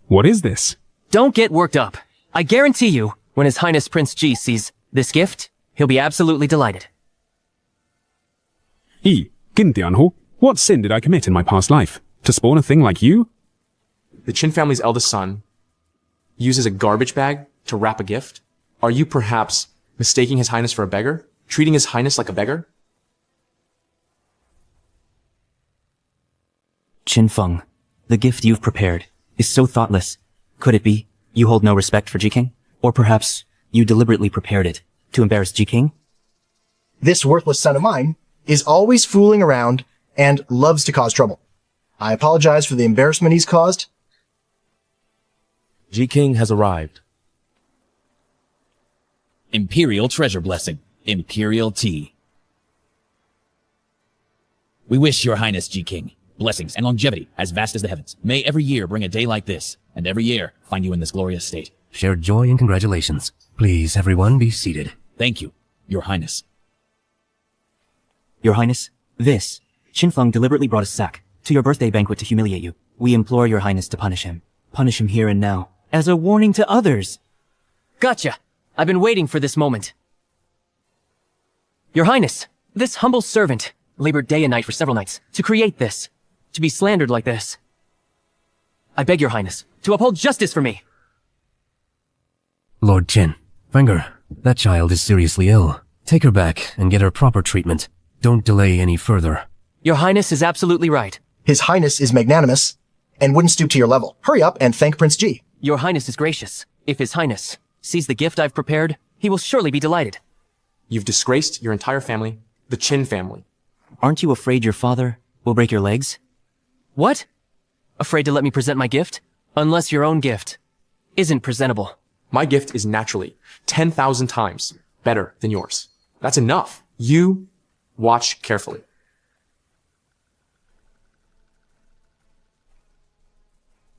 What is this? Don't get worked up. I guarantee you, when His Highness Prince G sees this gift, he'll be absolutely delighted. Gintianho, what sin did I commit in my past life? To spawn a thing like you? The Qin family's eldest son uses a garbage bag to wrap a gift? Are you perhaps mistaking His Highness for a beggar? Treating His Highness like a beggar? Qin Feng, the gift you've prepared is so thoughtless. Could it be you hold no respect for Ji King? Or perhaps you deliberately prepared it to embarrass Ji King? This worthless son of mine is always fooling around and loves to cause trouble. I apologize for the embarrassment he's caused. Ji King has arrived. Imperial treasure blessing. Imperial tea. We wish your highness, Ji King, blessings and longevity as vast as the heavens. May every year bring a day like this, and every year find you in this glorious state. Share joy and congratulations. Please, everyone, be seated. Thank you, your highness. Your Highness, this. Qin Feng deliberately brought a sack to your birthday banquet to humiliate you. We implore your Highness to punish him. Punish him here and now, as a warning to others. Gotcha. I've been waiting for this moment. Your Highness, this humble servant labored day and night for several nights to create this. To be slandered like this. I beg your Highness to uphold justice for me. Lord Qin, Fenger, that child is seriously ill. Take her back and get her proper treatment. Don't delay any further. Your Highness is absolutely right. His Highness is magnanimous and wouldn't stoop to your level. Hurry up and thank Prince G. Your Highness is gracious. If His Highness sees the gift I've prepared, he will surely be delighted. You've disgraced your entire family, the Qin family. Aren't you afraid your father will break your legs? What? Afraid to let me present my gift? Unless your own gift isn't presentable. My gift is naturally 10,000 times better than yours. That's enough. You watch carefully.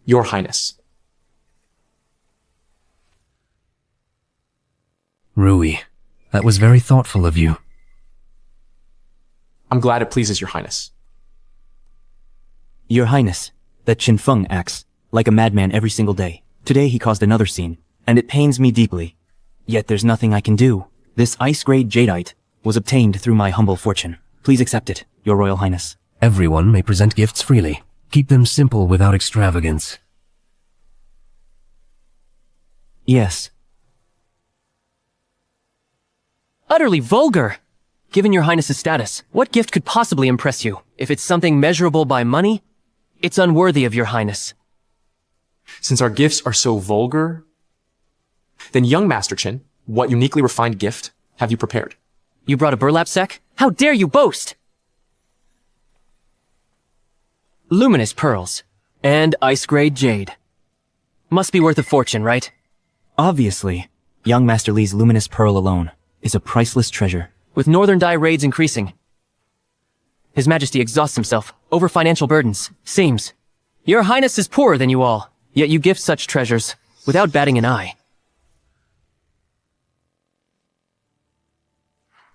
Your Highness. Rui, that was very thoughtful of you. I'm glad it pleases your Highness. Your Highness, that Qin Feng acts like a madman every single day. Today he caused another scene, and it pains me deeply. Yet there's nothing I can do. This ice-grade jadeite was obtained through my humble fortune. Please accept it, Your Royal Highness. Everyone may present gifts freely. Keep them simple without extravagance. Yes. Utterly vulgar. Given your highness's status, what gift could possibly impress you? If it's something measurable by money, it's unworthy of your highness. Since our gifts are so vulgar, then young Master Chin, what uniquely refined gift have you prepared? You brought a burlap sack? How dare you boast! Luminous pearls. And ice-grade jade. Must be worth a fortune, right? Obviously, young Master Li's luminous pearl alone is a priceless treasure. With northern dye raids increasing, His Majesty exhausts himself over financial burdens. Seems. Your Highness is poorer than you all, yet you gift such treasures without batting an eye.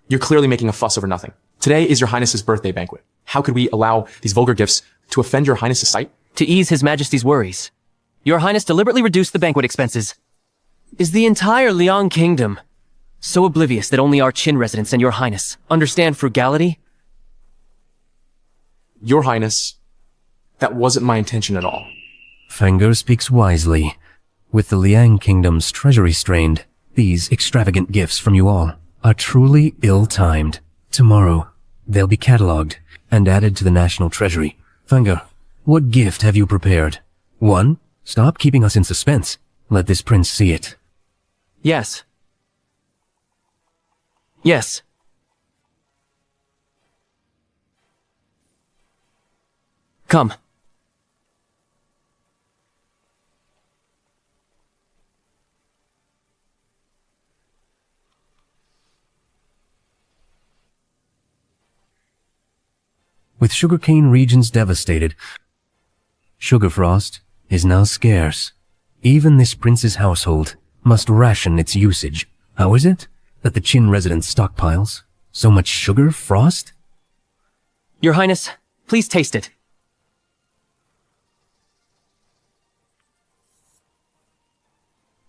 You're clearly making a fuss over nothing. Today is your Highness's birthday banquet. How could we allow these vulgar gifts to offend your Highness's sight? To ease His Majesty's worries, Your Highness deliberately reduced the banquet expenses. Is the entire Liang Kingdom so oblivious that only our Qin residents and Your Highness understand frugality? Your Highness, that wasn't my intention at all. Feng'er speaks wisely. With the Liang Kingdom's treasury strained, these extravagant gifts from you all are truly ill-timed. Tomorrow, they'll be catalogued and added to the national treasury. Feng'er, what gift have you prepared? 1. Stop keeping us in suspense. Let this prince see it. Yes. Yes. Come. With sugarcane regions devastated, sugar frost is now scarce. Even this prince's household must ration its usage. How is it that the Qin resident stockpiles so much sugar frost? Your Highness, please taste it.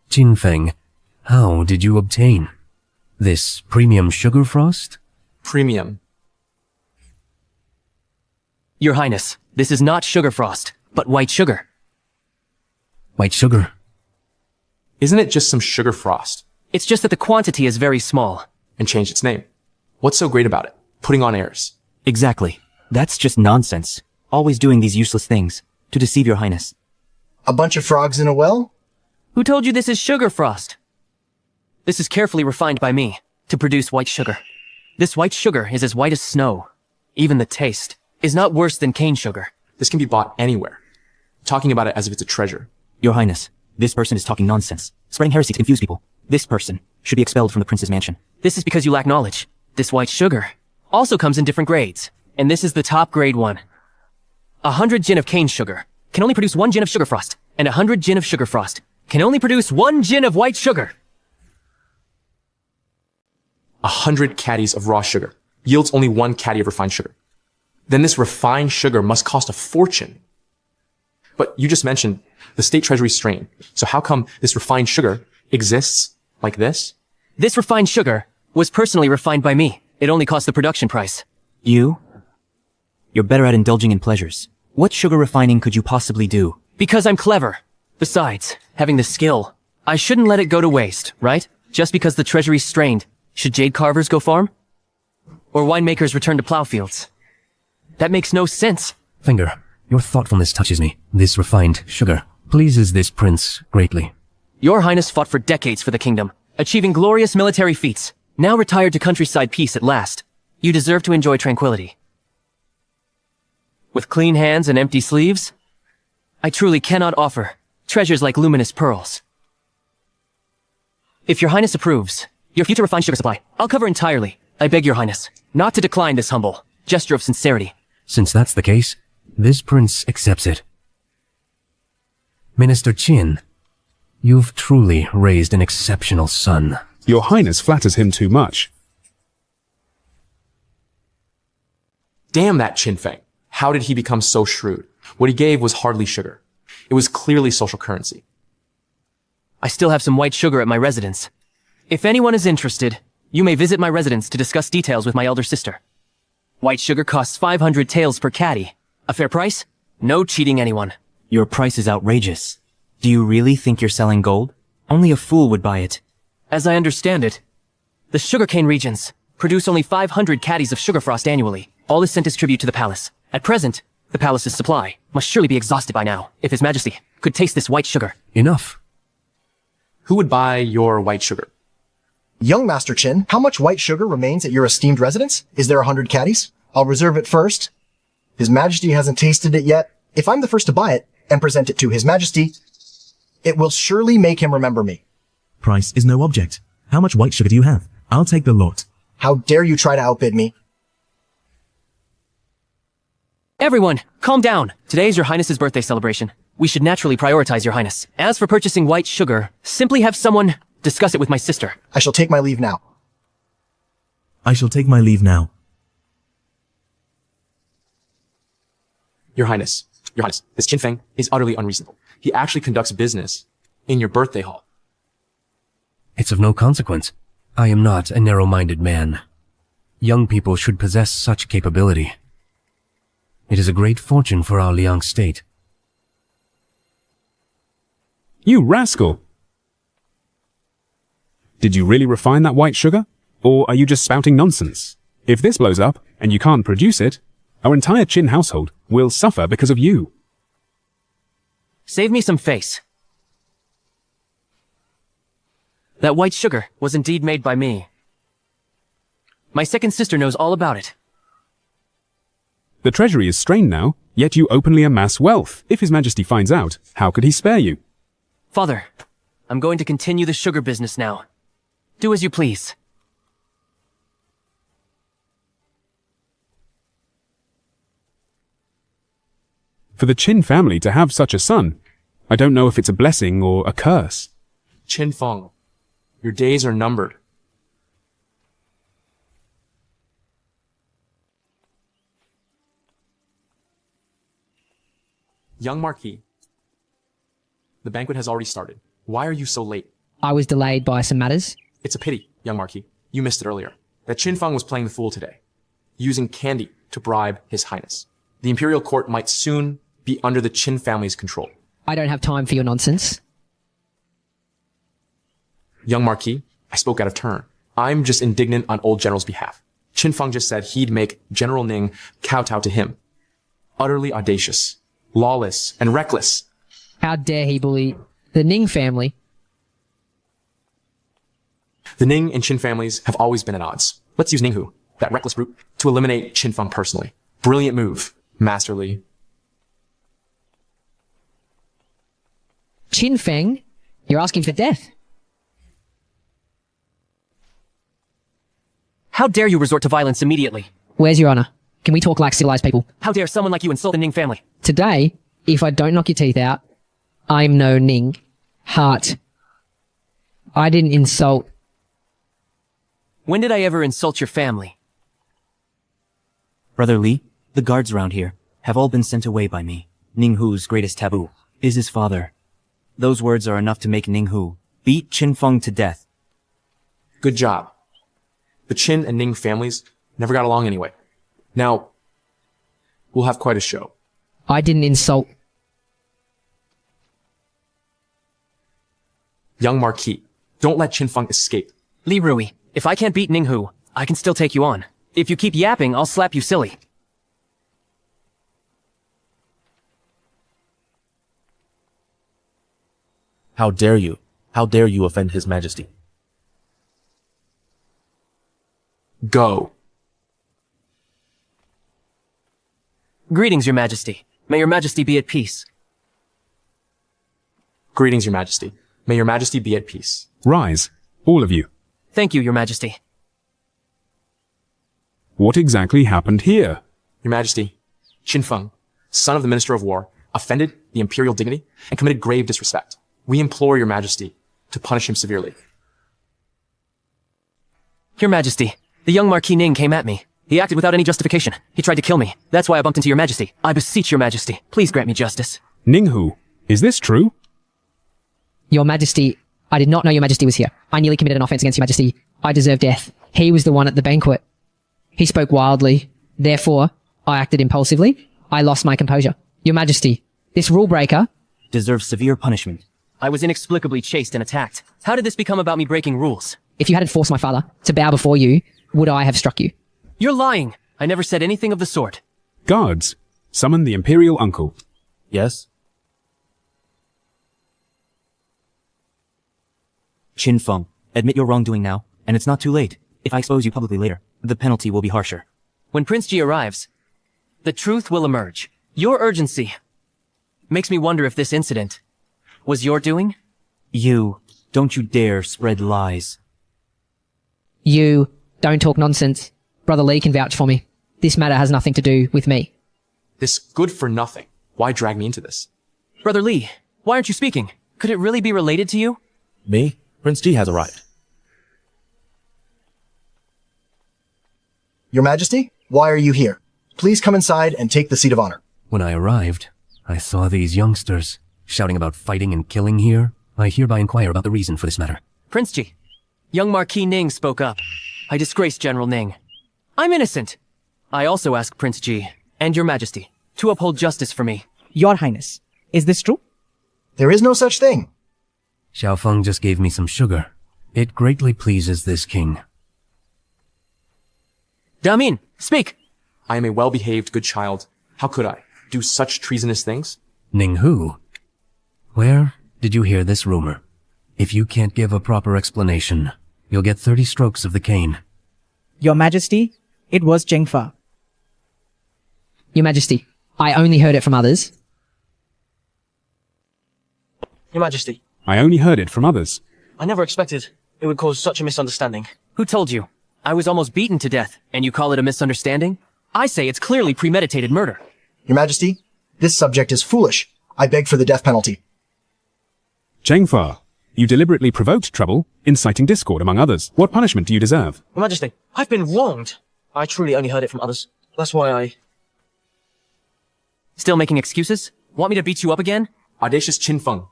Qinfeng, how did you obtain this premium sugar frost? Premium. Your Highness, this is not sugar frost, but white sugar. White sugar? Isn't it just some sugar frost? It's just that the quantity is very small. And changed its name. What's so great about it? Putting on airs. Exactly. That's just nonsense. Always doing these useless things to deceive Your Highness. A bunch of frogs in a well? Who told you this is sugar frost? This is carefully refined by me to produce white sugar. This white sugar is as white as snow. Even the taste is not worse than cane sugar. This can be bought anywhere. Talking about it as if it's a treasure. Your Highness, this person is talking nonsense, spreading heresy to confuse people. This person should be expelled from the prince's mansion. This is because you lack knowledge. This white sugar also comes in different grades, and this is the top grade one. 100 gin of cane sugar can only produce 1 gin of sugar frost, and 100 gin of sugar frost can only produce 1 gin of white sugar. 100 caddies of raw sugar yields only 1 caddy of refined sugar. Then this refined sugar must cost a fortune. But you just mentioned the state treasury strain. So how come this refined sugar exists like this? This refined sugar was personally refined by me. It only cost the production price. You're better at indulging in pleasures. What sugar refining could you possibly do? Because I'm clever. Besides, having the skill, I shouldn't let it go to waste, right? Just because the treasury's strained, should jade carvers go farm? Or winemakers return to plow fields? That makes no sense. Feng'er, your thoughtfulness touches me. This refined sugar pleases this prince greatly. Your Highness fought for decades for the kingdom, achieving glorious military feats. Now retired to countryside peace at last. You deserve to enjoy tranquility. With clean hands and empty sleeves, I truly cannot offer treasures like luminous pearls. If Your Highness approves, your future refined sugar supply, I'll cover entirely. I beg Your Highness not to decline this humble gesture of sincerity. Since that's the case, this prince accepts it. Minister Qin, you've truly raised an exceptional son. Your Highness flatters him too much. Damn that Qinfeng. How did he become so shrewd? What he gave was hardly sugar. It was clearly social currency. I still have some white sugar at my residence. If anyone is interested, you may visit my residence to discuss details with my elder sister. White sugar costs 500 taels per caddy. A fair price? No cheating anyone. Your price is outrageous. Do you really think you're selling gold? Only a fool would buy it. As I understand it, the sugarcane regions produce only 500 caddies of sugar frost annually. All is sent as tribute to the palace. At present, the palace's supply must surely be exhausted by now. If His Majesty could taste this white sugar. Enough. Who would buy your white sugar? Young Master Chin, how much white sugar remains at your esteemed residence? Is there 100 caddies? I'll reserve it first. His Majesty hasn't tasted it yet. If I'm the first to buy it and present it to His Majesty, it will surely make him remember me. Price is no object. How much white sugar do you have? I'll take the lot. How dare you try to outbid me? Everyone, calm down. Today is your Highness's birthday celebration. We should naturally prioritize your Highness. As for purchasing white sugar, simply have someone discuss it with my sister. I shall take my leave now. I shall take my leave now. Your Highness, this Qin Feng is utterly unreasonable. He actually conducts business in your birthday hall. It's of no consequence. I am not a narrow-minded man. Young people should possess such capability. It is a great fortune for our Liang state. You rascal! Did you really refine that white sugar? Or are you just spouting nonsense? If this blows up, and you can't produce it, our entire Qin household will suffer because of you. Save me some face. That white sugar was indeed made by me. My second sister knows all about it. The treasury is strained now, yet you openly amass wealth. If His Majesty finds out, how could he spare you? Father, I'm going to continue the sugar business now. Do as you please. For the Qin family to have such a son, I don't know if it's a blessing or a curse. Qin Feng, your days are numbered. Young Marquis, the banquet has already started. Why are you so late? I was delayed by some matters. It's a pity, young Marquis. You missed it earlier. That Qin Feng was playing the fool today, using candy to bribe His Highness. The imperial court might soon be under the Qin family's control. I don't have time for your nonsense. Young Marquis, I spoke out of turn. I'm just indignant on old General's behalf. Qin Feng just said he'd make General Ning kowtow to him. Utterly audacious, lawless, and reckless. How dare he bully the Ning family? The Ning and Qin families have always been at odds. Let's use Ninghu, that reckless brute, to eliminate Qin Feng personally. Brilliant move. Masterly. Qin Feng? You're asking for death. How dare you resort to violence immediately? Where's your honor? Can we talk like civilized people? How dare someone like you insult the Ning family? Today, if I don't knock your teeth out, I'm no Ning. Heart. I didn't insult. When did I ever insult your family? Brother Li, the guards around here have all been sent away by me. Ninghu's greatest taboo is his father. Those words are enough to make Ninghu beat Qin Feng to death. Good job. The Qin and Ning families never got along anyway. Now, we'll have quite a show. I didn't insult. Young Marquis, don't let Qin Feng escape. Li Rui, if I can't beat Ninghu, I can still take you on. If you keep yapping, I'll slap you silly. How dare you? How dare you offend His Majesty? Go. Greetings, Your Majesty. May Your Majesty be at peace. Greetings, Your Majesty. May Your Majesty be at peace. Rise, all of you. Thank you, Your Majesty. What exactly happened here? Your Majesty, Qin Feng, son of the Minister of War, offended the imperial dignity and committed grave disrespect. We implore Your Majesty to punish him severely. Your Majesty, the young Marquis Ning came at me. He acted without any justification. He tried to kill me. That's why I bumped into Your Majesty. I beseech Your Majesty, please grant me justice. Ninghu, is this true? Your Majesty, I did not know Your Majesty was here. I nearly committed an offense against Your Majesty. I deserve death. He was the one at the banquet. He spoke wildly. Therefore, I acted impulsively. I lost my composure. Your Majesty, this rule breaker deserves severe punishment. I was inexplicably chased and attacked. How did this become about me breaking rules? If you hadn't forced my father to bow before you, would I have struck you? You're lying. I never said anything of the sort. Guards, summon the Imperial Uncle. Yes? Qin Feng, admit your wrongdoing now, and it's not too late. If I expose you publicly later, the penalty will be harsher. When Prince Ji arrives, the truth will emerge. Your urgency makes me wonder if this incident was your doing? Don't you dare spread lies. You don't talk nonsense. Brother Lee can vouch for me. This matter has nothing to do with me. This good for nothing. Why drag me into this? Brother Lee, why aren't you speaking? Could it really be related to you? Me? Prince Ji has arrived. Your Majesty, why are you here? Please come inside and take the seat of honor. When I arrived, I saw these youngsters shouting about fighting and killing here. I hereby inquire about the reason for this matter. Prince Ji, young Marquis Ning spoke up. I disgrace General Ning. I'm innocent. I also ask Prince Ji and Your Majesty to uphold justice for me. Your Highness, is this true? There is no such thing. Xiao Feng just gave me some sugar. It greatly pleases this king. Damin, speak! I am a well-behaved good child. How could I do such treasonous things? Ning Hu? Where did you hear this rumor? If you can't give a proper explanation, you'll get 30 strokes of the cane. Your Majesty, it was Cheng Fa. Your Majesty, I only heard it from others. Your Majesty, I only heard it from others. I never expected it would cause such a misunderstanding. Who told you? I was almost beaten to death, and you call it a misunderstanding? I say it's clearly premeditated murder. Your Majesty, this subject is foolish. I beg for the death penalty. Cheng Fa, you deliberately provoked trouble, inciting discord among others. What punishment do you deserve? Your Majesty, I've been wronged. I truly only heard it from others. That's why I... Still making excuses? Want me to beat you up again? Audacious Qin Feng,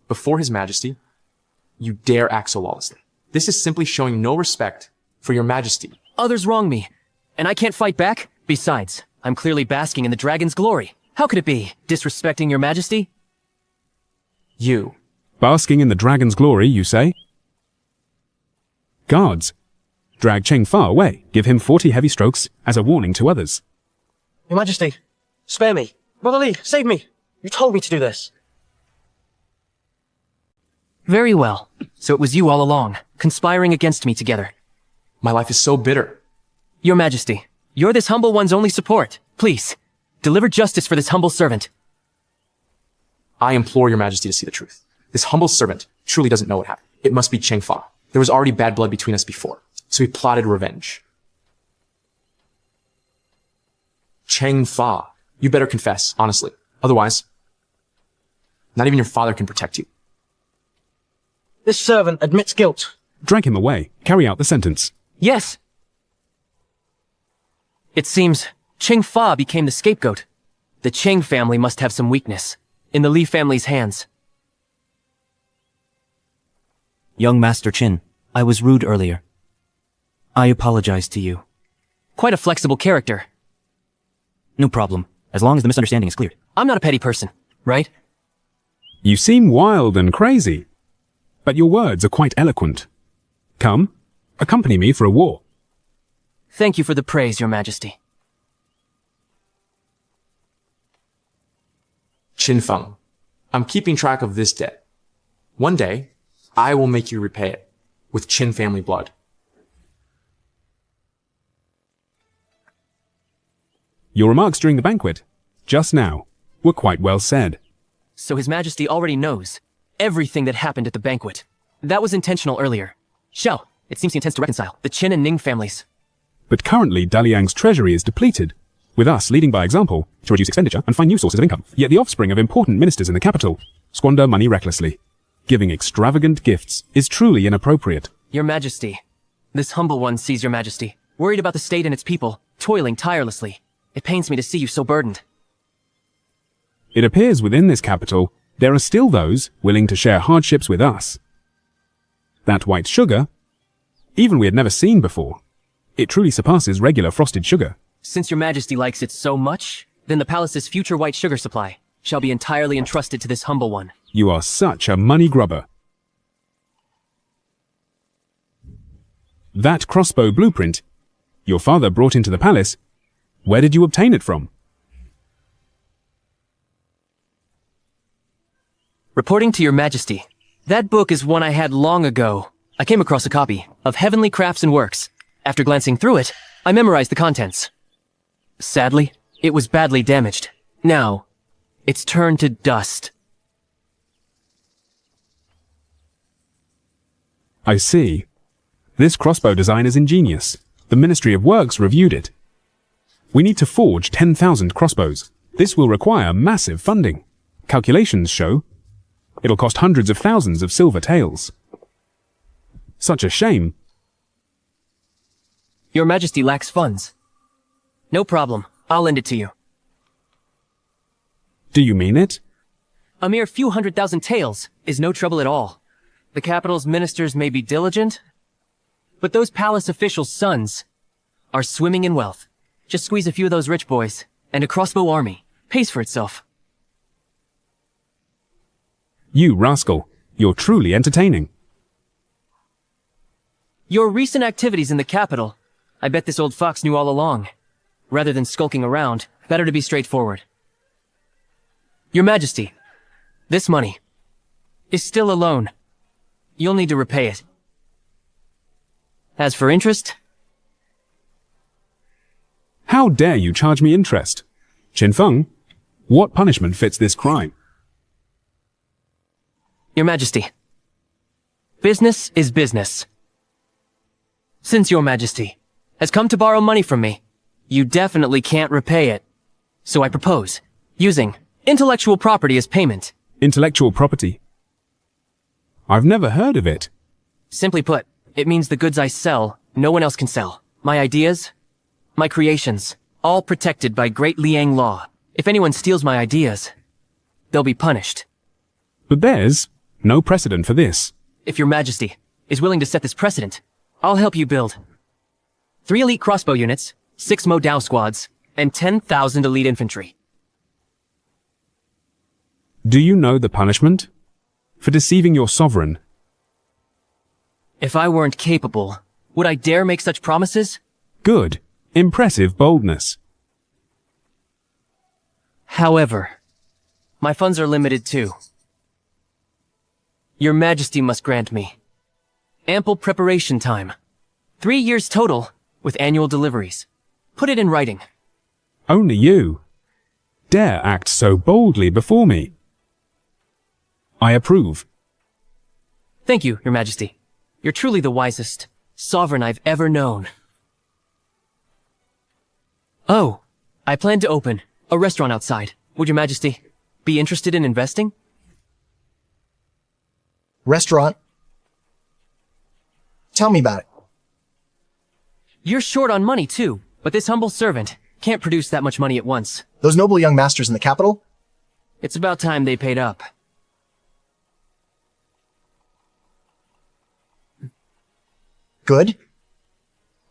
before His Majesty, you dare act so lawlessly. This is simply showing no respect for Your Majesty. Others wrong me, and I can't fight back? Besides, I'm clearly basking in the dragon's glory. How could it be? Disrespecting Your Majesty? You. Basking in the dragon's glory, you say? Guards, drag Cheng Fa away. Give him 40 heavy strokes as a warning to others. Your Majesty, spare me. Brother Lee, save me. You told me to do this. Very well. So it was you all along, conspiring against me together. My life is so bitter. Your Majesty, you're this humble one's only support. Please, deliver justice for this humble servant. I implore Your Majesty to see the truth. This humble servant truly doesn't know what happened. It must be Cheng Fa. There was already bad blood between us before, so he plotted revenge. Cheng Fa, you better confess, honestly. Otherwise, not even your father can protect you. This servant admits guilt. Drag him away. Carry out the sentence. Yes. It seems Cheng Fa became the scapegoat. The Cheng family must have some weakness. In the Li family's hands. Young Master Qin, I was rude earlier. I apologize to you. Quite a flexible character. No problem, as long as the misunderstanding is cleared. I'm not a petty person, right? You seem wild and crazy, but your words are quite eloquent. Come, accompany me for a war. Thank you for the praise, Your Majesty. Qin Feng, I'm keeping track of this debt. One day, I will make you repay it with Qin family blood. Your remarks during the banquet, just now, were quite well said. So His Majesty already knows everything that happened at the banquet. That was intentional earlier. Xiao, it seems he intends to reconcile the Qin and Ning families. But currently, Daliang's treasury is depleted, with us leading by example to reduce expenditure and find new sources of income. Yet the offspring of important ministers in the capital squander money recklessly. Giving extravagant gifts is truly inappropriate. Your Majesty, this humble one sees Your Majesty, worried about the state and its people, toiling tirelessly. It pains me to see you so burdened. It appears within this capital, there are still those willing to share hardships with us. That white sugar, even we had never seen before, it truly surpasses regular frosted sugar. Since Your Majesty likes it so much, then the palace's future white sugar supply shall be entirely entrusted to this humble one. You are such a money grubber. That crossbow blueprint your father brought into the palace. Where did you obtain it from? Reporting to your majesty. That book is one I had long ago. I came across a copy of Heavenly Crafts and Works. After glancing through it, I memorized the contents. Sadly, it was badly damaged. Now, it's turned to dust. I see. This crossbow design is ingenious. The Ministry of Works reviewed it. We need to forge 10,000 crossbows. This will require massive funding. Calculations show it'll cost hundreds of thousands of silver taels. Such a shame. Your Majesty lacks funds. No problem. I'll lend it to you. Do you mean it? A mere few 100,000 taels is no trouble at all. The capital's ministers may be diligent, but those palace officials' sons are swimming in wealth. Just squeeze a few of those rich boys, and a crossbow army pays for itself. You rascal. You're truly entertaining. Your recent activities in the capital, I bet this old fox knew all along. Rather than skulking around, better to be straightforward. Your Majesty, this money is still a loan. You'll need to repay it. As for interest... How dare you charge me interest? Qin Feng, what punishment fits this crime? Your Majesty, business is business. Since Your Majesty has come to borrow money from me, you definitely can't repay it. So I propose using intellectual property as payment. Intellectual property? I've never heard of it. Simply put, it means the goods I sell, no one else can sell. My ideas, my creations, all protected by great Liang law. If anyone steals my ideas, they'll be punished. But there's no precedent for this. If Your Majesty is willing to set this precedent, I'll help you build 3 elite crossbow units, 6 Mo Dao squads, and 10,000 elite infantry. Do you know the punishment? For deceiving your sovereign. If I weren't capable, would I dare make such promises? Good. Impressive boldness. However, my funds are limited too. Your Majesty must grant me ample preparation time. 3 years total, with annual deliveries. Put it in writing. Only you dare act so boldly before me. I approve. Thank you, Your Majesty. You're truly the wisest sovereign I've ever known. Oh, I plan to open a restaurant outside. Would Your Majesty be interested in investing? Restaurant? Tell me about it. You're short on money too, but this humble servant can't produce that much money at once. Those noble young masters in the capital? It's about time they paid up. Good.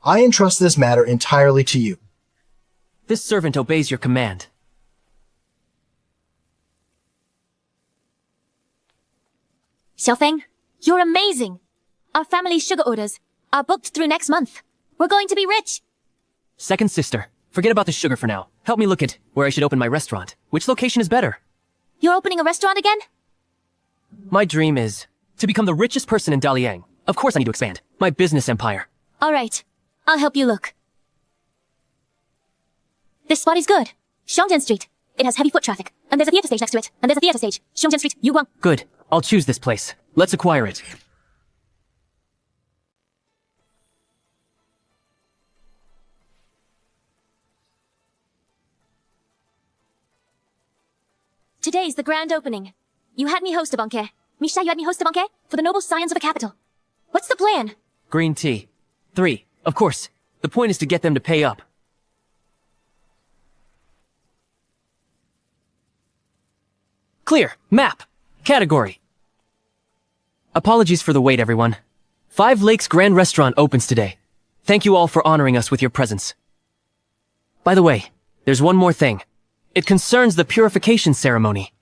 I entrust this matter entirely to you. This servant obeys your command. Xiaofeng, you're amazing. Our family's sugar orders are booked through next month. We're going to be rich. Second sister, forget about the sugar for now. Help me look at where I should open my restaurant. Which location is better? You're opening a restaurant again? My dream is to become the richest person in Daliang. Of course I need to expand my business empire. All right. I'll help you look. This spot is good. Xiongjian Street. It has heavy foot traffic. And there's a theater stage next to it. And there's a theater stage. Xiongjian Street, Yuguang. Good. I'll choose this place. Let's acquire it. Today's the grand opening. You had me host a banquet. Misha, you had me host a banquet for the noble scions of the capital. What's the plan? Green tea. 3. Of course. The point is to get them to pay up. Clear. Map. Category. Apologies for the wait, everyone. 5 Lakes Grand Restaurant opens today. Thank you all for honoring us with your presence. By the way, there's one more thing. It concerns the purification ceremony.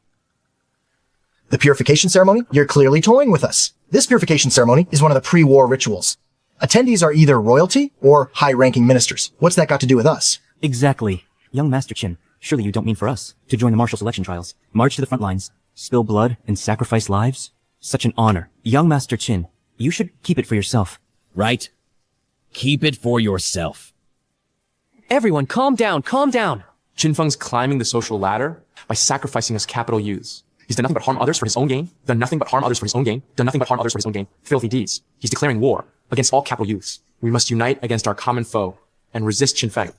The purification ceremony? You're clearly toying with us. This purification ceremony is one of the pre-war rituals. Attendees are either royalty or high-ranking ministers. What's that got to do with us? Exactly. Young Master Qin, surely you don't mean for us to join the martial selection trials, march to the front lines, spill blood, and sacrifice lives? Such an honor. Young Master Qin, you should keep it for yourself. Right? Keep it for yourself. Everyone, calm down, calm down. Qin Feng's climbing the social ladder by sacrificing his capital youths. He's done nothing but harm others for his own gain, done nothing but harm others for his own gain, done nothing but harm others for his own gain. Filthy deeds. He's declaring war against all capital youths. We must unite against our common foe and resist Qin Feng.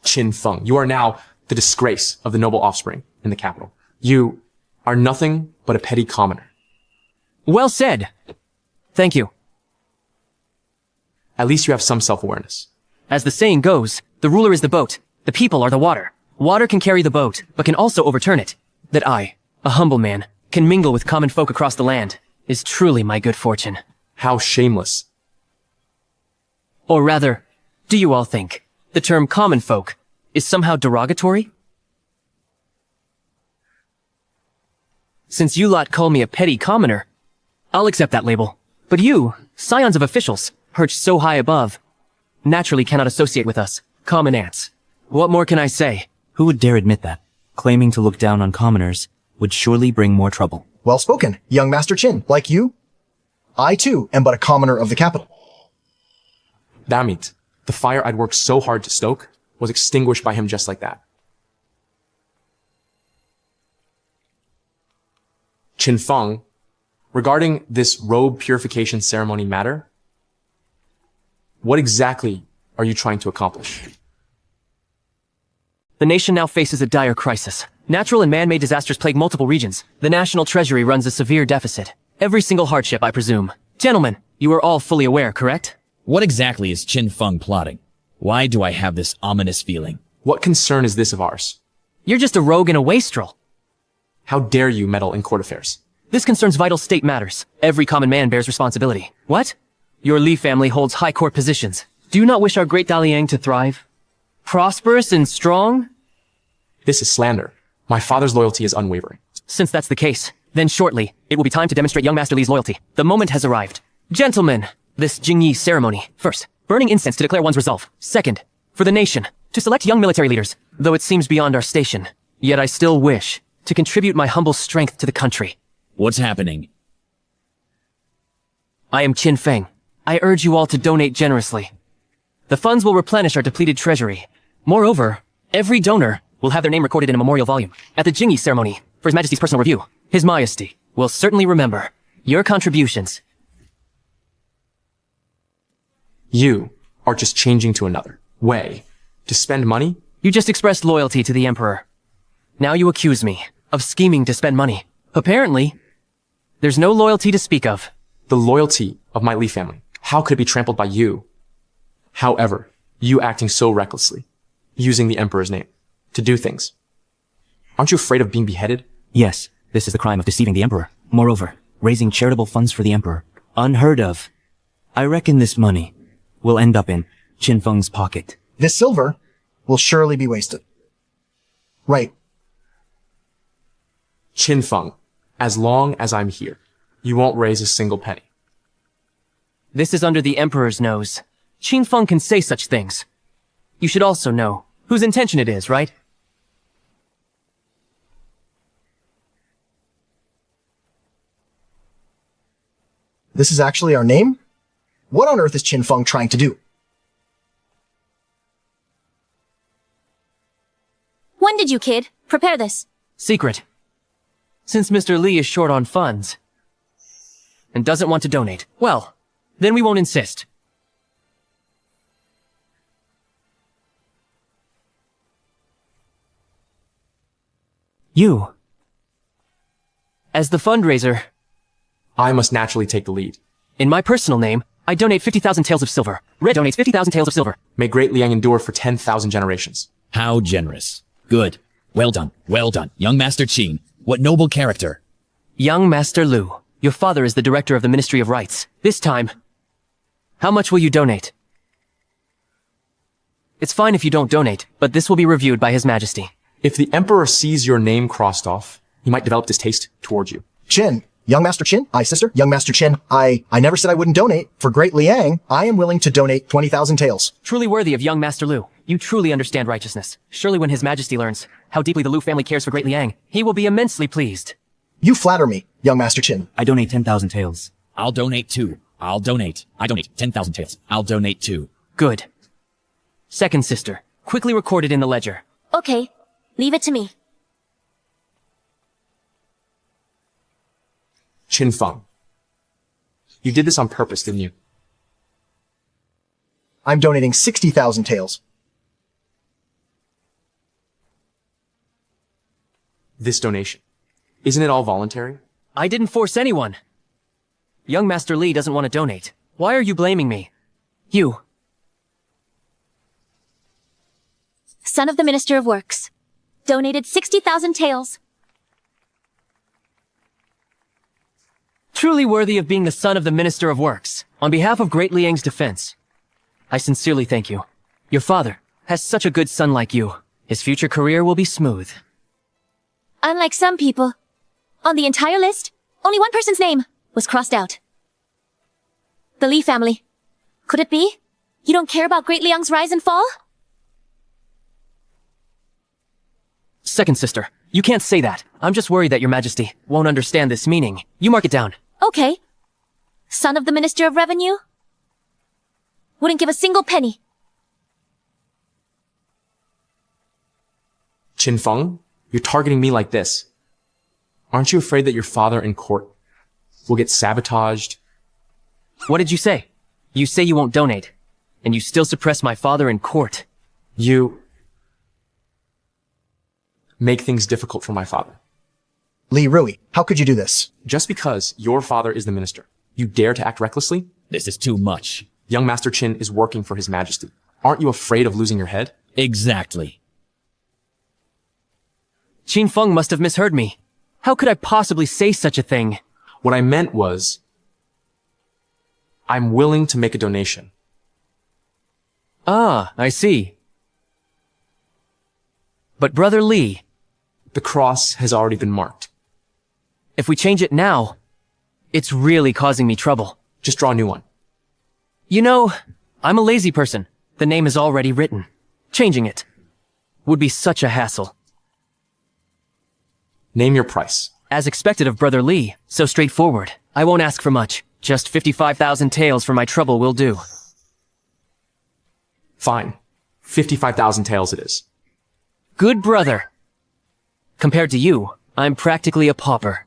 Qin Feng, you are now the disgrace of the noble offspring in the capital. You are nothing but a petty commoner. Well said. Thank you. At least you have some self-awareness. As the saying goes, the ruler is the boat, the people are the water. Water can carry the boat, but can also overturn it. That I, a humble man, can mingle with common folk across the land is truly my good fortune. How shameless. Or rather, do you all think the term common folk is somehow derogatory? Since you lot call me a petty commoner, I'll accept that label. But you, scions of officials, perched so high above, naturally cannot associate with us, common ants. What more can I say? Who would dare admit that? Claiming to look down on commoners would surely bring more trouble. Well spoken, young Master Qin. Like you, I too am but a commoner of the capital. Damit, the fire I'd worked so hard to stoke was extinguished by him just like that. Qin Feng, regarding this robe purification ceremony matter, what exactly are you trying to accomplish? The nation now faces a dire crisis. Natural and man-made disasters plague multiple regions. The national treasury runs a severe deficit. Every single hardship, I presume. Gentlemen, you are all fully aware, correct? What exactly is Qin Feng plotting? Why do I have this ominous feeling? What concern is this of ours? You're just a rogue and a wastrel. How dare you meddle in court affairs? This concerns vital state matters. Every common man bears responsibility. What? Your Li family holds high court positions. Do you not wish our great Daliang to thrive? Prosperous and strong? This is slander. My father's loyalty is unwavering. Since that's the case, then shortly, it will be time to demonstrate young Master Li's loyalty. The moment has arrived. Gentlemen, this Jingyi ceremony. First, burning incense to declare one's resolve. Second, for the nation, to select young military leaders. Though it seems beyond our station, yet I still wish to contribute my humble strength to the country. What's happening? I am Qin Feng. I urge you all to donate generously. The funds will replenish our depleted treasury. Moreover, every donor will have their name recorded in a memorial volume at the Jingyi ceremony for His Majesty's personal review. His Majesty will certainly remember your contributions. You are just changing to another way to spend money. You just expressed loyalty to the Emperor. Now you accuse me of scheming to spend money. Apparently, there's no loyalty to speak of. The loyalty of my Li family. How could it be trampled by you? However, you acting so recklessly, using the Emperor's name to do things. Aren't you afraid of being beheaded? Yes, this is the crime of deceiving the Emperor. Moreover, raising charitable funds for the Emperor. Unheard of. I reckon this money will end up in Qin Feng's pocket. This silver will surely be wasted. Right. Qin Feng, as long as I'm here, you won't raise a single penny. This is under the Emperor's nose. Qin Feng can say such things. You should also know whose intention it is, right? This is actually our name? What on earth is Qin Feng trying to do? When did you, kid, prepare this? Secret. Since Mr. Li is short on funds and doesn't want to donate, well, then we won't insist. You. As the fundraiser, I must naturally take the lead. In my personal name, I donate 50,000 taels of silver. Red donates 50,000 taels of silver. May great Liang endure for 10,000 generations. How generous. Good. Well done. Well done. Young Master Qin. What noble character. Young Master Lu, your father is the director of the Ministry of Rights. This time, how much will you donate? It's fine if you don't donate, but this will be reviewed by His Majesty. If the Emperor sees your name crossed off, he might develop distaste towards you. Qin, Young Master Qin, sister. Young Master Qin, I never said I wouldn't donate. For Great Liang, I am willing to donate 20,000 taels. Truly worthy of young Master Lu. You truly understand righteousness. Surely when His Majesty learns how deeply the Lu family cares for Great Liang, he will be immensely pleased. You flatter me, young Master Qin. I donate 10,000 taels. I'll donate 2. I'll donate. I donate 10,000 taels. I'll donate 2. Good. Second sister, quickly record it in the ledger. Okay, leave it to me. Qin Feng. You did this on purpose, didn't you? I'm donating 60,000 taels. This donation. Isn't it all voluntary? I didn't force anyone. Young Master Li doesn't want to donate. Why are you blaming me? You. Son of the Minister of Works. Donated 60,000 taels. Truly worthy of being the son of the Minister of Works. On behalf of Great Liang's defense, I sincerely thank you. Your father has such a good son like you. His future career will be smooth. Unlike some people, on the entire list, only one person's name was crossed out. The Li family. Could it be? You don't care about Great Liang's rise and fall? Second sister, you can't say that. I'm just worried that Your Majesty won't understand this meaning. You mark it down. Okay. Son of the Minister of Revenue? Wouldn't give a single penny. Qin Feng, you're targeting me like this. Aren't you afraid that your father in court will get sabotaged? What did you say? You say you won't donate, and you still suppress my father in court. You make things difficult for my father. Li Rui, how could you do this? Just because your father is the minister, you dare to act recklessly? This is too much. Young Master Qin is working for His Majesty. Aren't you afraid of losing your head? Exactly. Qin Feng must have misheard me. How could I possibly say such a thing? What I meant was, I'm willing to make a donation. Ah, I see. But Brother Li... The cross has already been marked. If we change it now, it's really causing me trouble. Just draw a new one. You know, I'm a lazy person. The name is already written. Changing it would be such a hassle. Name your price. As expected of Brother Li, so straightforward. I won't ask for much. Just 55,000 taels for my trouble will do. Fine. 55,000 taels it is. Good brother. Compared to you, I'm practically a pauper.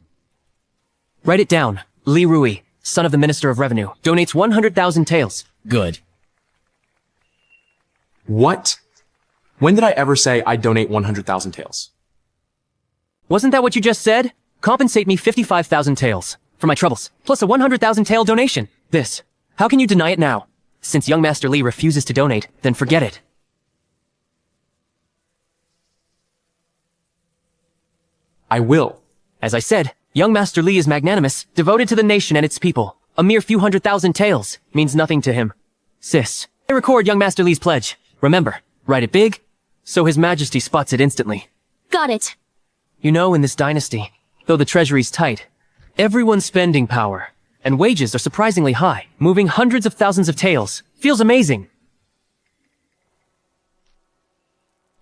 Write it down. Li Rui, son of the Minister of Revenue, donates 100,000 taels. Good. What? When did I ever say I'd donate 100,000 taels? Wasn't that what you just said? Compensate me 55,000 taels for my troubles, plus a 100,000 tael donation. This. How can you deny it now? Since young Master Li refuses to donate, then forget it. I will. As I said, young Master Li is magnanimous, devoted to the nation and its people. A mere few 100,000 taels means nothing to him. Sis, I record young Master Li's pledge. Remember, write it big, so His Majesty spots it instantly. Got it. You know, in this dynasty, though the treasury's tight, everyone's spending power, and wages are surprisingly high. Moving hundreds of thousands of taels feels amazing.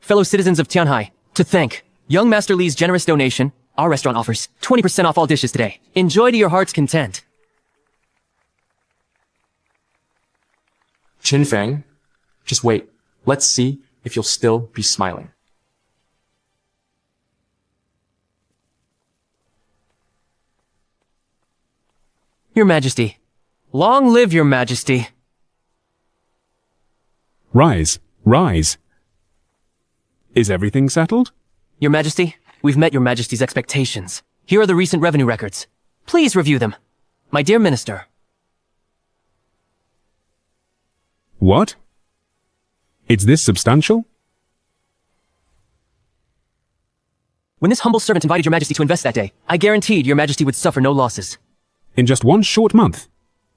Fellow citizens of Tianhai, to thank young Master Li's generous donation, our restaurant offers 20% off all dishes today. Enjoy to your heart's content. Qin Feng, just wait. Let's see if you'll still be smiling. Your Majesty. Long live Your Majesty. Rise, rise. Is everything settled? Your Majesty, we've met Your Majesty's expectations. Here are the recent revenue records. Please review them. My dear Minister. What? It's this substantial? When this humble servant invited Your Majesty to invest that day, I guaranteed Your Majesty would suffer no losses. In just one short month,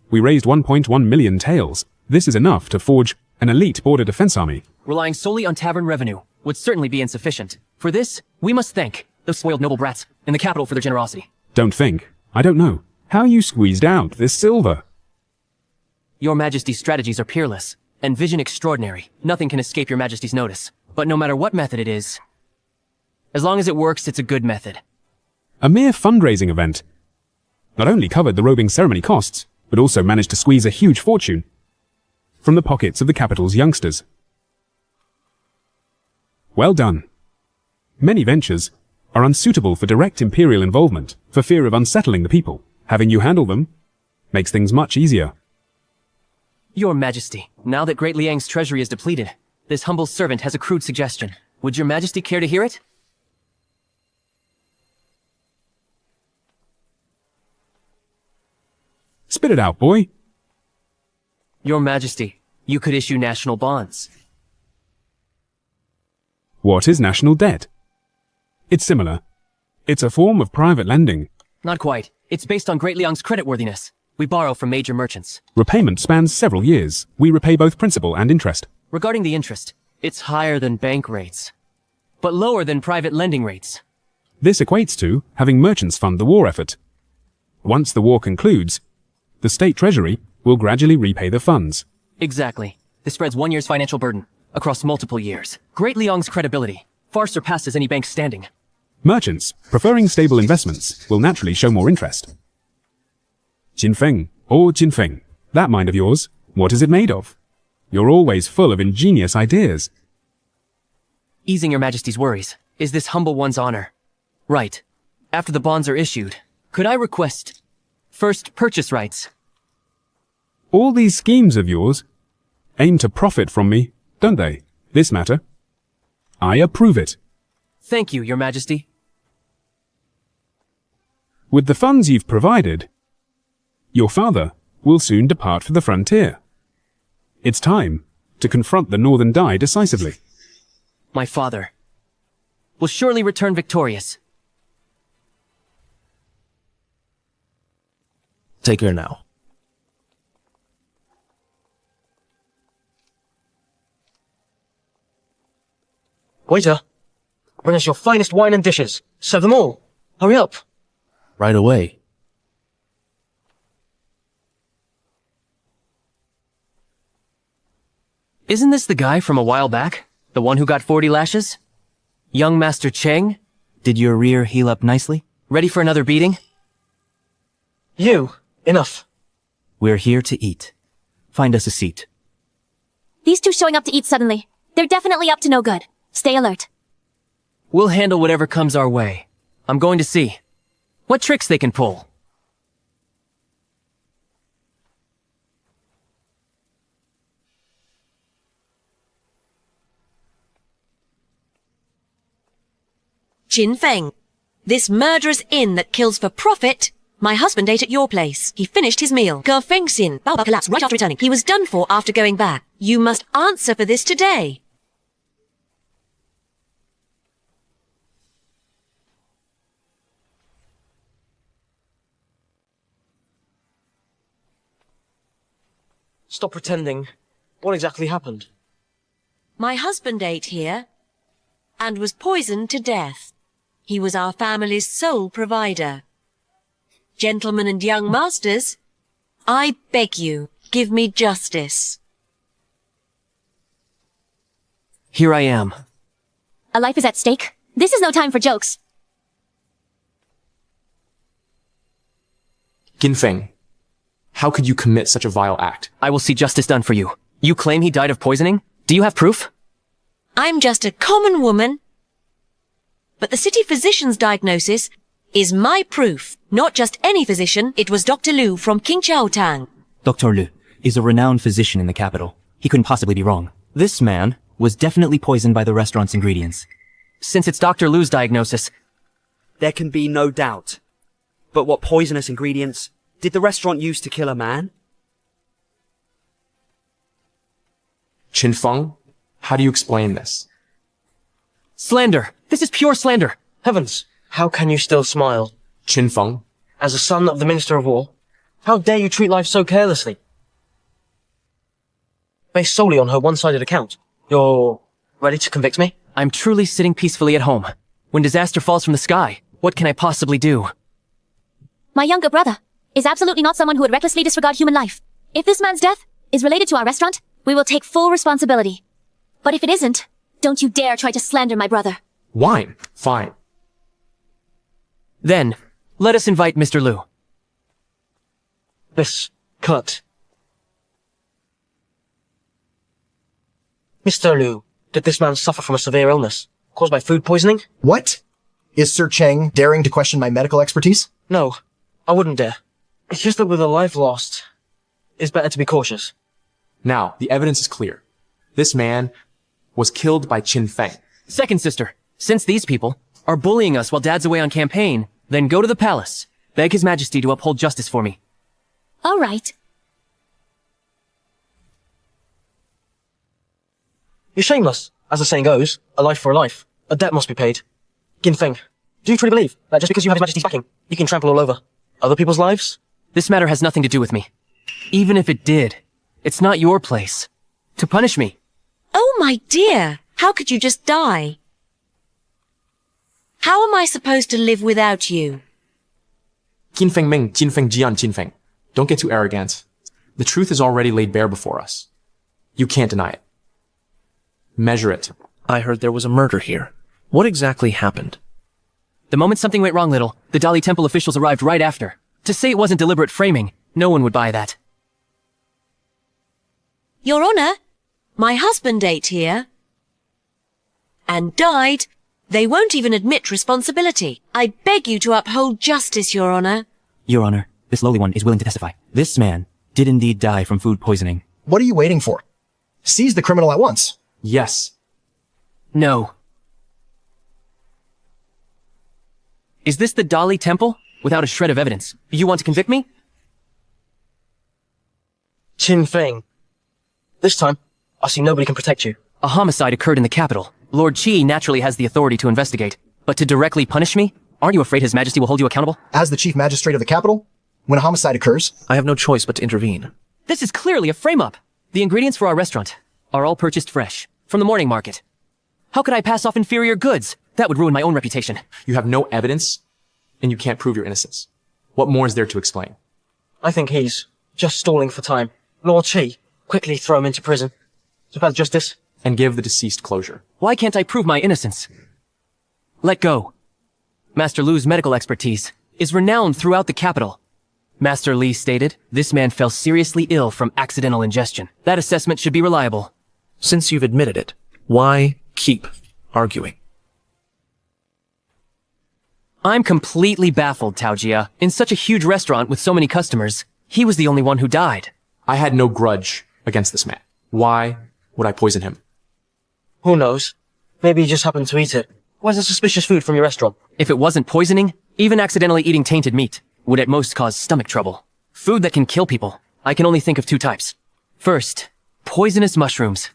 we raised 1.1 million taels. This is enough to forge an elite border defense army. Relying solely on tavern revenue would certainly be insufficient. For this, we must thank those spoiled noble brats in the capital for their generosity. Don't think. I don't know how you squeezed out this silver. Your Majesty's strategies are peerless, and vision extraordinary. Nothing can escape your Majesty's notice. But no matter what method it is, as long as it works, it's a good method. A mere fundraising event not only covered the robing ceremony costs, but also managed to squeeze a huge fortune from the pockets of the capital's youngsters. Well done. Many ventures are unsuitable for direct imperial involvement for fear of unsettling the people. Having you handle them makes things much easier. Your Majesty, now that Great Liang's treasury is depleted, this humble servant has a crude suggestion. Would your Majesty care to hear it? Spit it out, boy. Your Majesty, you could issue national bonds. What is national debt? It's similar. It's a form of private lending. Not quite. It's based on Great Liang's creditworthiness. We borrow from major merchants. Repayment spans several years. We repay both principal and interest. Regarding the interest, it's higher than bank rates, but lower than private lending rates. This equates to having merchants fund the war effort. Once the war concludes, the state treasury will gradually repay the funds. Exactly. This spreads 1 year's financial burden across multiple years. Great Liang's credibility far surpasses any bank's standing. Merchants, preferring stable investments, will naturally show more interest. Jinfeng, or Jinfeng, that mind of yours, what is it made of? You're always full of ingenious ideas. Easing your Majesty's worries is this humble one's honor. Right. After the bonds are issued, could I request first purchase rights? All these schemes of yours aim to profit from me, don't they? This matter? I approve it. Thank you, Your Majesty. With the funds you've provided, your father will soon depart for the frontier. It's time to confront the Northern Dai decisively. My father will surely return victorious. Take her now. Waiter, bring us your finest wine and dishes. Serve them all. Hurry up. Right away. Isn't this the guy from a while back? The one who got 40 lashes? Young Master Cheng? Did your rear heal up nicely? Ready for another beating? You. Enough. We're here to eat. Find us a seat. These two showing up to eat suddenly. They're definitely up to no good. Stay alert. We'll handle whatever comes our way. I'm going to see what tricks they can pull. Jinfeng, this murderous inn that kills for profit. My husband ate at your place. He finished his meal. Fengxin, Baobao collapsed right after returning. He was done for after going back. You must answer for this today. Stop pretending. What exactly happened? My husband ate here and was poisoned to death. He was our family's sole provider. Gentlemen and young masters, I beg you, give me justice. Here I am. A life is at stake. This is no time for jokes. Jinfeng, how could you commit such a vile act? I will see justice done for you. You claim he died of poisoning? Do you have proof? I'm just a common woman. But the city physician's diagnosis is my proof. Not just any physician, it was Dr. Liu from Qingqiao Tang. Dr. Liu is a renowned physician in the capital. He couldn't possibly be wrong. This man was definitely poisoned by the restaurant's ingredients. Since it's Dr. Liu's diagnosis, there can be no doubt. But what poisonous ingredients did the restaurant use to kill a man? Jinfeng, how do you explain this? Slander! This is pure slander! Heavens, how can you still smile? Jinfeng, as a son of the Minister of War, how dare you treat life so carelessly? Based solely on her one-sided account, you're ready to convict me? I'm truly sitting peacefully at home. When disaster falls from the sky, what can I possibly do? my younger brother, is absolutely not someone who would recklessly disregard human life. If this man's death is related to our restaurant, we will take full responsibility. But if it isn't, don't you dare try to slander my brother. Wine. Fine. Then, let us invite Mr. Liu. This cut. Mr. Liu, did this man suffer from a severe illness caused by food poisoning? What? Is Sir Cheng daring to question my medical expertise? No, I wouldn't dare. It's just that with a life lost, it's better to be cautious. Now, the evidence is clear. This man was killed by Qin Feng. Second sister, since these people are bullying us while Dad's away on campaign, then go to the palace. Beg His Majesty to uphold justice for me. All right. You're shameless. As the saying goes, a life for a life. A debt must be paid. Qin Feng, do you truly believe that just because you have His Majesty's backing, you can trample all over other people's lives? This matter has nothing to do with me. Even if it did, it's not your place to punish me. Oh my dear, how could you just die? How am I supposed to live without you? Qin Feng Ming, Qin Feng Jian, Qin Feng. Don't get too arrogant. The truth is already laid bare before us. You can't deny it. Measure it. I heard there was a murder here. What exactly happened? The moment something went wrong, Little, the Dali Temple officials arrived right after. To say it wasn't deliberate framing, no one would buy that. Your Honor, my husband ate here and died. They won't even admit responsibility. I beg you to uphold justice, Your Honor. Your Honor, this lowly one is willing to testify. This man did indeed die from food poisoning. What are you waiting for? Seize the criminal at once. Yes. No. Is this the Dali Temple? Without a shred of evidence. You want to convict me? Qin Feng. This time, I see nobody can protect you. A homicide occurred in the capital. Lord Qi naturally has the authority to investigate. But to directly punish me? Aren't you afraid His Majesty will hold you accountable? As the chief magistrate of the capital, when a homicide occurs, I have no choice but to intervene. This is clearly a frame-up. The ingredients for our restaurant are all purchased fresh, from the morning market. How could I pass off inferior goods? That would ruin my own reputation. You have no evidence, and you can't prove your innocence. What more is there to explain? I think he's just stalling for time. Lord Qi, quickly throw him into prison. To pass justice. And give the deceased closure. Why can't I prove my innocence? Let go. Master Lu's medical expertise is renowned throughout the capital. Master Li stated, this man fell seriously ill from accidental ingestion. That assessment should be reliable. Since you've admitted it, why keep arguing? I'm completely baffled, Taojia. In such a huge restaurant with so many customers, he was the only one who died. I had no grudge against this man. Why would I poison him? Who knows? Maybe he just happened to eat it. Where's the suspicious food from your restaurant? If it wasn't poisoning, even accidentally eating tainted meat would at most cause stomach trouble. Food that can kill people. I can only think of two types. First, poisonous mushrooms.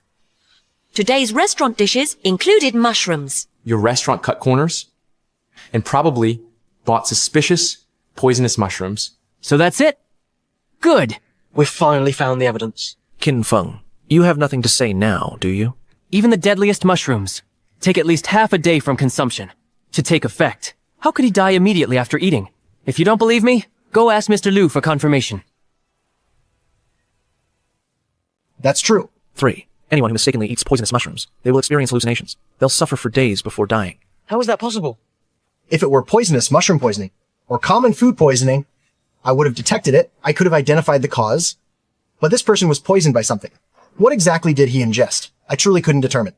Today's restaurant dishes included mushrooms. Your restaurant cut corners? And probably bought suspicious, poisonous mushrooms. So that's it? Good. We've finally found the evidence. Qin Feng, you have nothing to say now, do you? Even the deadliest mushrooms take at least half a day from consumption to take effect. How could he die immediately after eating? If you don't believe me, go ask Mr. Liu for confirmation. That's true. 3. Anyone who mistakenly eats poisonous mushrooms, they will experience hallucinations. They'll suffer for days before dying. How is that possible? If it were poisonous mushroom poisoning, or common food poisoning, I would have detected it, I could have identified the cause, but this person was poisoned by something. What exactly did he ingest? I truly couldn't determine.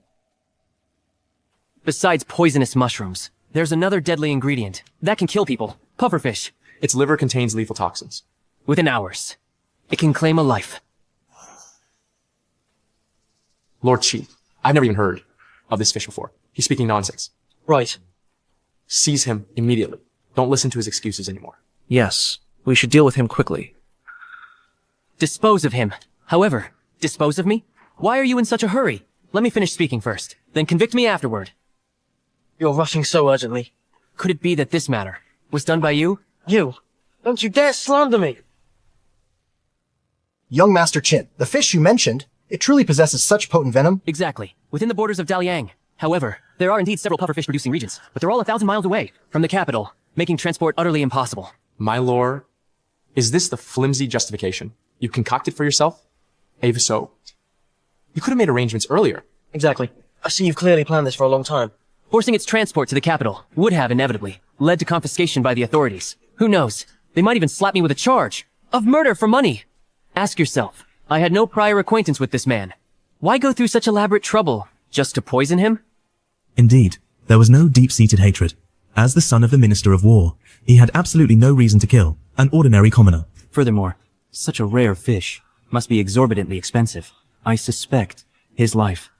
Besides poisonous mushrooms, there's another deadly ingredient that can kill people. Pufferfish. Its liver contains lethal toxins. Within hours, it can claim a life. Lord Qi, I've never even heard of this fish before. He's speaking nonsense. Right. Seize him immediately. Don't listen to his excuses anymore. Yes, we should deal with him quickly. Dispose of him. However, dispose of me? Why are you in such a hurry? Let me finish speaking first, then convict me afterward. You're rushing so urgently. Could it be that this matter was done by you? You? Don't you dare slander me! Young Master Qin, the fish you mentioned, it truly possesses such potent venom? Exactly. Within the borders of Daliang. However, there are indeed several pufferfish producing regions, but they're all 1,000 miles away from the capital, making transport utterly impossible. My lord, is this the flimsy justification you concocted for yourself? Ava so. You could have made arrangements earlier. Exactly. I see you've clearly planned this for a long time. Forcing its transport to the capital would have inevitably led to confiscation by the authorities. Who knows? They might even slap me with a charge of murder for money. Ask yourself, I had no prior acquaintance with this man. Why go through such elaborate trouble just to poison him? Indeed, there was no deep-seated hatred. As the son of the Minister of War, he had absolutely no reason to kill an ordinary commoner. Furthermore, such a rare fish must be exorbitantly expensive. I suspect his life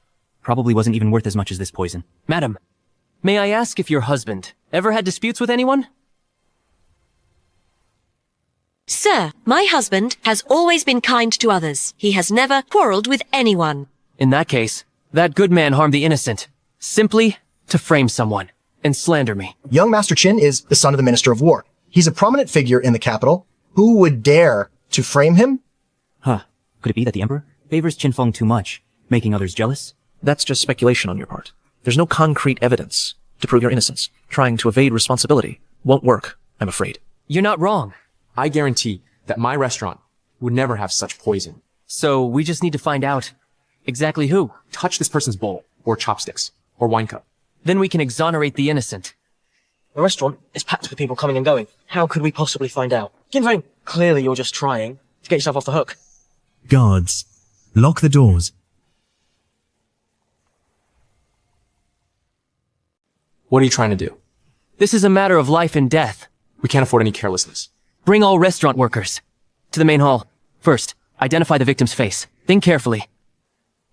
probably wasn't even worth as much as this poison. Madam, may I ask if your husband ever had disputes with anyone? Sir, my husband has always been kind to others. He has never quarreled with anyone. In that case, that good man harmed the innocent, simply to frame someone and slander me. Young Master Qin is the son of the Minister of War. He's a prominent figure in the capital. Who would dare to frame him? Huh. Could it be that the Emperor favors Qin Feng too much, making others jealous? That's just speculation on your part. There's no concrete evidence to prove your innocence. Trying to evade responsibility won't work, I'm afraid. You're not wrong. I guarantee that my restaurant would never have such poison. So we just need to find out exactly who. Touch this person's bowl, or chopsticks, or wine cup. Then we can exonerate the innocent. The restaurant is packed with people coming and going. How could we possibly find out? Kinfeng, clearly you're just trying to get yourself off the hook. Guards, lock the doors. What are you trying to do? This is a matter of life and death. We can't afford any carelessness. Bring all restaurant workers to the main hall. First, identify the victim's face. Think carefully.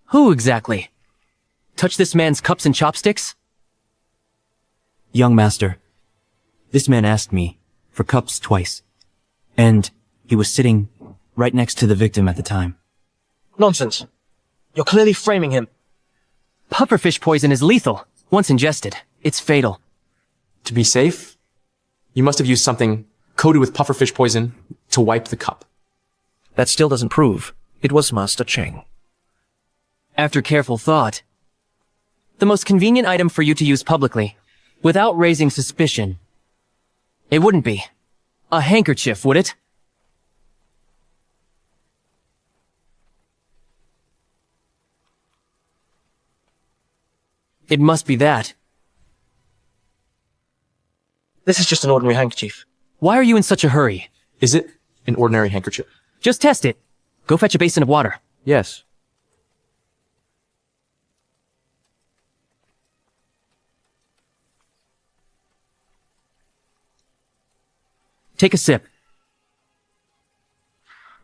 Who exactly? Touch this man's cups and chopsticks? Young master, this man asked me for cups twice, and he was sitting right next to the victim at the time. Nonsense. You're clearly framing him. Pufferfish poison is lethal. Once ingested, it's fatal. To be safe, you must have used something coated with pufferfish poison to wipe the cup. That still doesn't prove it was Master Cheng. After careful thought, the most convenient item for you to use publicly, without raising suspicion. It wouldn't be a handkerchief, would it? It must be that. This is just an ordinary handkerchief. Why are you in such a hurry? Is it an ordinary handkerchief? Just test it. Go fetch a basin of water. Yes. Take a sip.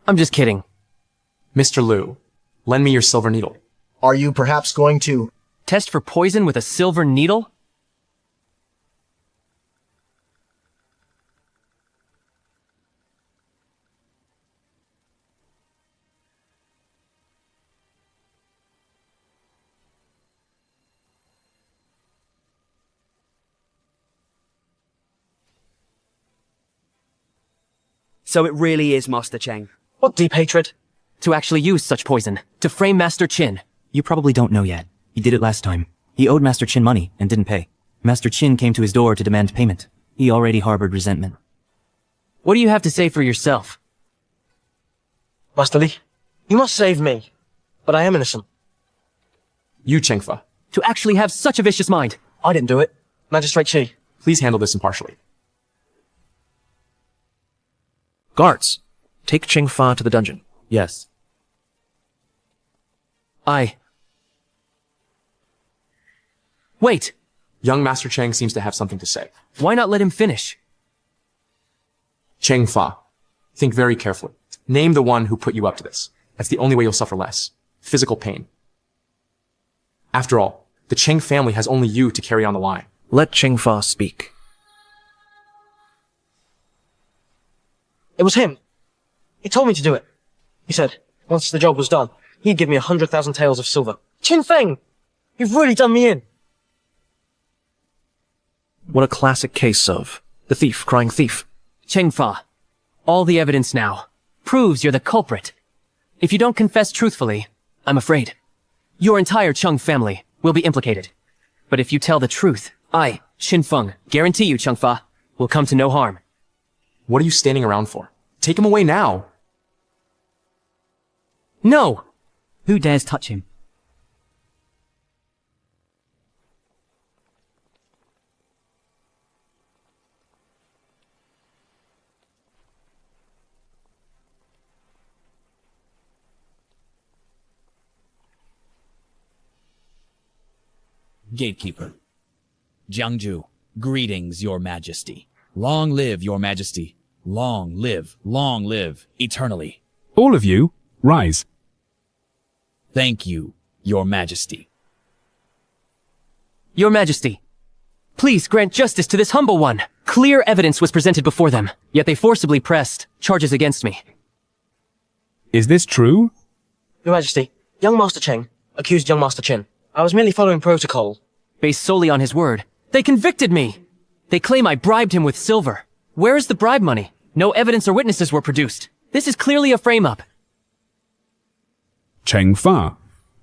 I'm just kidding. Mr. Liu, lend me your silver needle. Are you perhaps going to test for poison with a silver needle? So it really is Master Cheng. What deep hatred? To actually use such poison, to frame Master Qin. You probably don't know yet. He did it last time. He owed Master Qin money and didn't pay. Master Qin came to his door to demand payment. He already harbored resentment. What do you have to say for yourself? Master Li, you must save me. But I am innocent. You, Chengfa. To actually have such a vicious mind. I didn't do it. Magistrate Qi. Please handle this impartially. Guards, take Cheng Fa to the dungeon. Yes. Wait! Young Master Cheng seems to have something to say. Why not let him finish? Cheng Fa, think very carefully. Name the one who put you up to this. That's the only way you'll suffer less. Physical pain. After all, the Cheng family has only you to carry on the line. Let Cheng Fa speak. It was him. He told me to do it. He said, once the job was done, he'd give me 100,000 taels of silver. Qin Feng! You've really done me in. What a classic case of the thief crying thief. Cheng Fa, all the evidence now proves you're the culprit. If you don't confess truthfully, I'm afraid your entire Chung family will be implicated. But if you tell the truth, I, Qin Feng, guarantee you, Cheng Fa, will come to no harm. What are you standing around for? Take him away now. No! Who dares touch him? Gatekeeper. Jiangju, greetings, your majesty. Long live your majesty. Long live, eternally. All of you, rise. Thank you, your majesty. Your Majesty, please grant justice to this humble one. Clear evidence was presented before them, yet they forcibly pressed charges against me. Is this true? Your Majesty, young Master Cheng accused young Master Qin. I was merely following protocol. Based solely on his word, they convicted me. They claim I bribed him with silver. Where is the bribe money? No evidence or witnesses were produced. This is clearly a frame-up. Cheng Fa.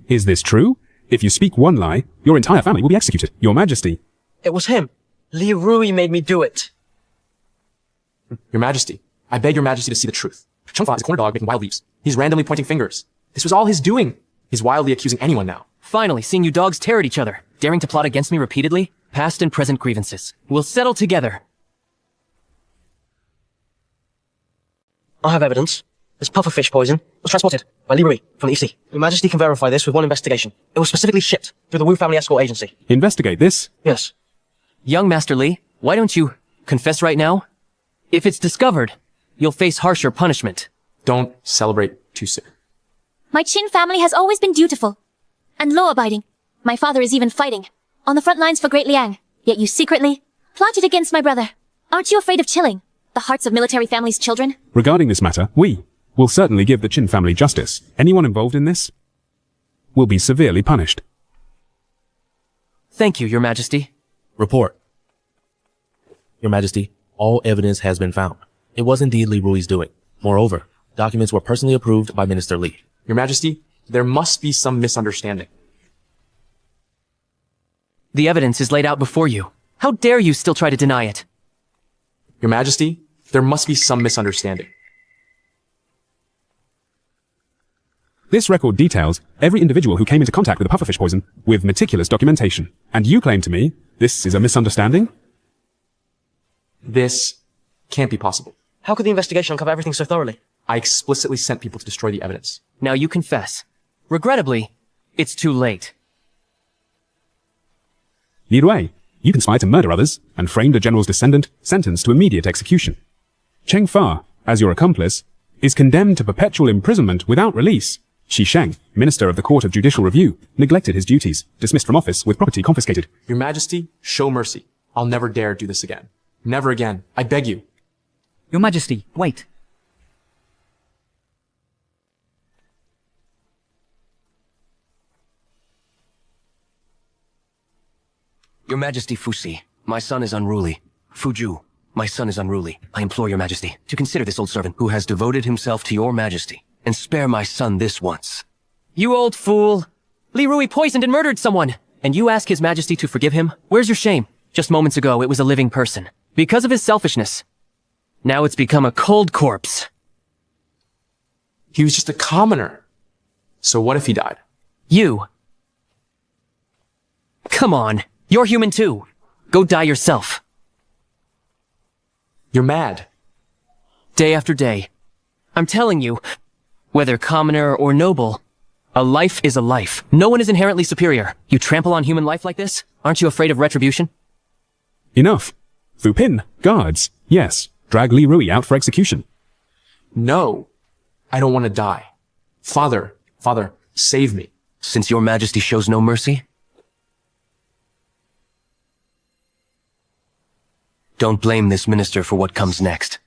Is this true? If you speak one lie, your entire family will be executed, Your Majesty. It was him. Li Rui made me do it. Your Majesty, I beg your Majesty to see the truth. Cheng Fa is a corner dog making wild leaps. He's randomly pointing fingers. This was all his doing. He's wildly accusing anyone now. Finally, seeing you dogs tear at each other, daring to plot against me repeatedly, past and present grievances. We'll settle together. I have evidence. This pufferfish poison was transported by Li Rui from the EC. Your Majesty can verify this with one investigation. It was specifically shipped through the Wu family escort agency. Investigate this? Yes. Young Master Li, why don't you confess right now? If it's discovered, you'll face harsher punishment. Don't celebrate too soon. My Qin family has always been dutiful and law-abiding. My father is even fighting on the front lines for Great Liang. Yet you secretly plotted against my brother. Aren't you afraid of chilling the hearts of military families' children? Regarding this matter, we will certainly give the Qin family justice. Anyone involved in this will be severely punished. Thank you, Your Majesty. Report. Your Majesty, all evidence has been found. It was indeed Li Rui's doing. Moreover, documents were personally approved by Minister Li. Your Majesty, there must be some misunderstanding. The evidence is laid out before you. How dare you still try to deny it? Your Majesty, there must be some misunderstanding. This record details every individual who came into contact with the pufferfish poison with meticulous documentation. And you claim to me this is a misunderstanding? This can't be possible. How could the investigation uncover everything so thoroughly? I explicitly sent people to destroy the evidence. Now you confess. Regrettably, it's too late. Li Rui, you conspired to murder others and framed a general's descendant sentenced to immediate execution. Cheng Fa, as your accomplice, is condemned to perpetual imprisonment without release. Xi Sheng, Minister of the Court of Judicial Review, neglected his duties, dismissed from office with property confiscated. Your Majesty, show mercy. I'll never dare do this again. Never again. I beg you. Your Majesty, wait. Your Majesty Fuxi, my son is unruly. Fuju, my son is unruly. I implore your Majesty to consider this old servant who has devoted himself to your Majesty and spare my son this once. You old fool! Li Rui poisoned and murdered someone! And you ask His Majesty to forgive him? Where's your shame? Just moments ago, it was a living person. Because of his selfishness. Now it's become a cold corpse. He was just a commoner. So what if he died? You. Come on. You're human too. Go die yourself. You're mad. Day after day. I'm telling you, whether commoner or noble, a life is a life. No one is inherently superior. You trample on human life like this? Aren't you afraid of retribution? Enough. Fu Pin, guards. Yes, drag Li Rui out for execution. No. I don't want to die. Father, save me. Since your Majesty shows no mercy, don't blame this minister for what comes next.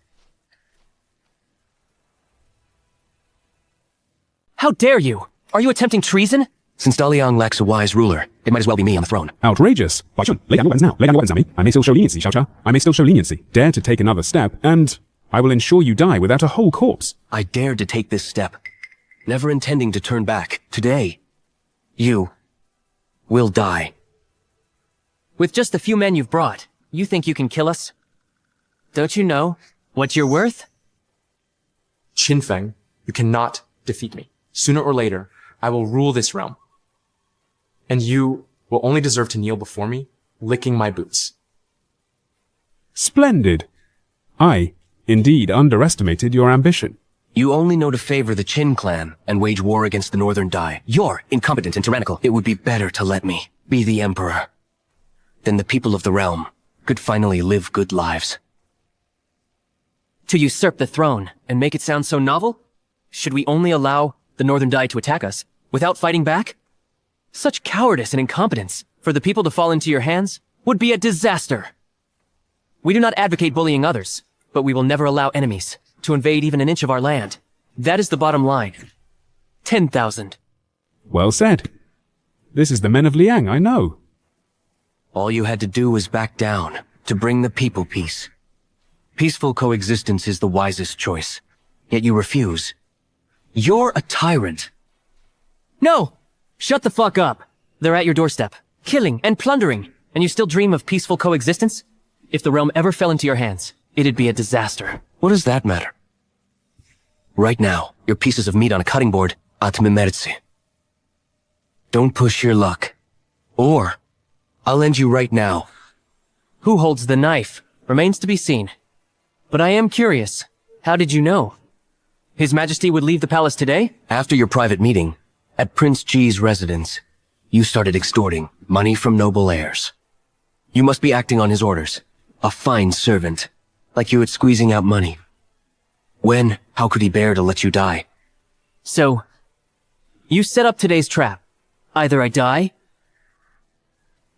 How dare you? Are you attempting treason? Since Daliang lacks a wise ruler, it might as well be me on the throne. Outrageous. Bai Chun, lay down your weapons now. Lay down your weapons, Ami. I may still show leniency, Xiao Cha. I may still show leniency. Dare to take another step, and I will ensure you die without a whole corpse. I dared to take this step, never intending to turn back. Today, you will die. With just the few men you've brought, you think you can kill us? Don't you know What you're worth? Qin Feng, you cannot defeat me. Sooner or later, I will rule this realm. And you will only deserve to kneel before me, licking my boots. Splendid. I, indeed, underestimated your ambition. You only know to favor the Qin clan and wage war against the Northern Dai. You're incompetent and tyrannical. It would be better to let me be the emperor. Then the people of the realm could finally live good lives. To usurp the throne and make it sound so novel? Should we only allow the Northern Dai to attack us without fighting back? Such cowardice and incompetence for the people to fall into your hands would be a disaster. We do not advocate bullying others, but we will never allow enemies to invade even an inch of our land. That is the bottom line. 10,000. Well said. This is the men of Liang, I know. All you had to do was back down to bring the people peace. Peaceful coexistence is the wisest choice. Yet you refuse. You're a tyrant. No! Shut the fuck up. They're at your doorstep, killing and plundering, and you still dream of peaceful coexistence? If the realm ever fell into your hands, it'd be a disaster. What does that matter? Right now, you're pieces of meat on a cutting board, atmimerzi. Don't push your luck. Or, I'll end you right now. Who holds the knife remains to be seen. But I am curious. How did you know? His Majesty would leave the palace today? After your private meeting, at Prince Ji's residence, you started extorting money from noble heirs. You must be acting on his orders. A fine servant. Like you at squeezing out money. When, how could he bear to let you die? So, you set up today's trap. Either I die,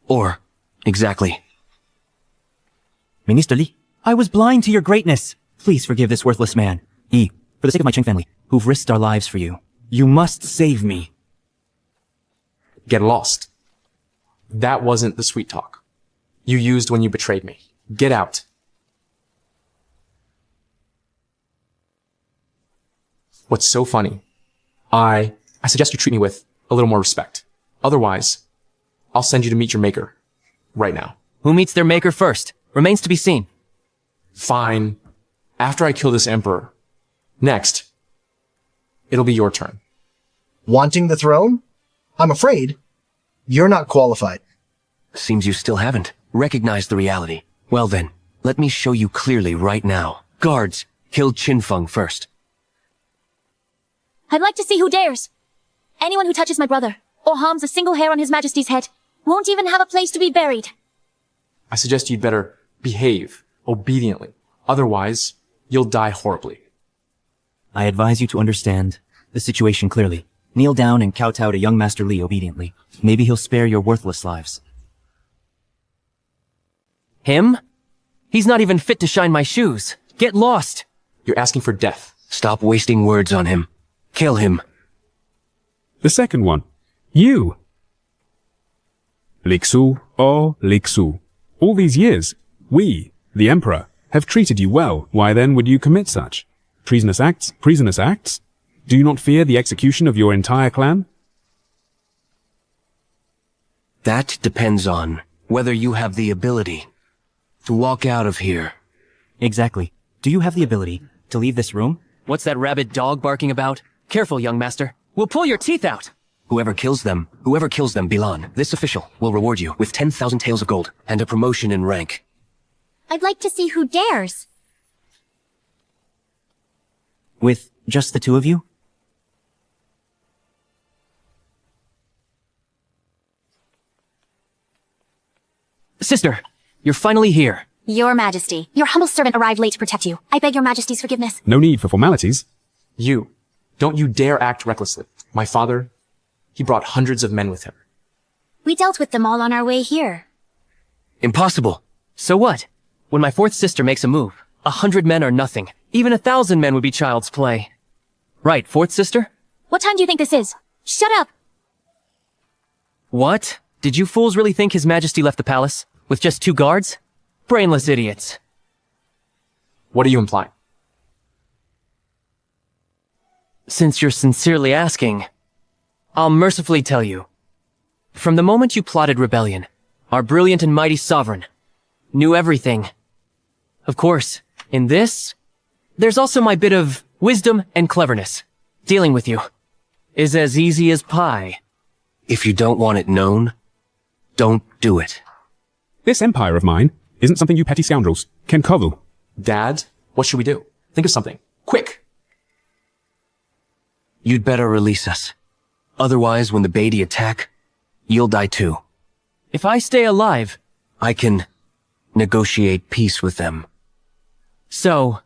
or, exactly. Minister Li, I was blind to your greatness. Please forgive this worthless man. Yi, for the sake of my Qing family, who've risked our lives for you, you must save me. Get lost. That wasn't the sweet talk you used when you betrayed me. Get out. What's so funny? I suggest you treat me with a little more respect. Otherwise, I'll send you to meet your maker. Right now. Who meets their maker first? Remains to be seen. Fine. After I kill this emperor. Next, it'll be your turn. Wanting the throne? I'm afraid you're not qualified. Seems you still haven't recognized the reality. Well then, let me show you clearly right now. Guards, kill Qin Feng first. I'd like to see who dares. Anyone who touches my brother, or harms a single hair on His Majesty's head, won't even have a place to be buried. I suggest you'd better behave obediently. Otherwise, you'll die horribly. I advise you to understand the situation clearly. Kneel down and kowtow to young Master Li obediently. Maybe he'll spare your worthless lives. Him? He's not even fit to shine my shoes. Get lost. You're asking for death. Stop wasting words on him. Kill him. The second one. You. Lixu, oh Lixu. All these years, we, the Emperor, have treated you well. Why then would you commit such? Treasonous acts? Treasonous acts? Do you not fear the execution of your entire clan? That depends on whether you have the ability to walk out of here. Exactly. Do you have the ability to leave this room? What's that rabid dog barking about? Careful, young master. We'll pull your teeth out. Whoever kills them, Bilan, this official will reward you with 10,000 taels of gold and a promotion in rank. I'd like to see who dares. With just the two of you? Sister, you're finally here. Your Majesty, your humble servant arrived late to protect you. I beg your Majesty's forgiveness. No need for formalities. You. Don't you dare act recklessly. My father, he brought hundreds of men with him. We dealt with them all on our way here. Impossible. So what? When my fourth sister makes a move, 100 men are nothing. Even 1,000 men would be child's play. Right, fourth sister? What time do you think this is? Shut up! What? Did you fools really think His Majesty left the palace? With just 2 guards? Brainless idiots. What are you implying? Since you're sincerely asking, I'll mercifully tell you. From the moment you plotted rebellion, our brilliant and mighty sovereign knew everything. Of course, in this, there's also my bit of wisdom and cleverness. Dealing with you is as easy as pie. If you don't want it known, don't do it. This empire of mine isn't something you petty scoundrels can coddle. Dad, what should we do? Think of something. Quick! You'd better release us. Otherwise, when the Beatty attack, you'll die too. If I stay alive, I can negotiate peace with them. So,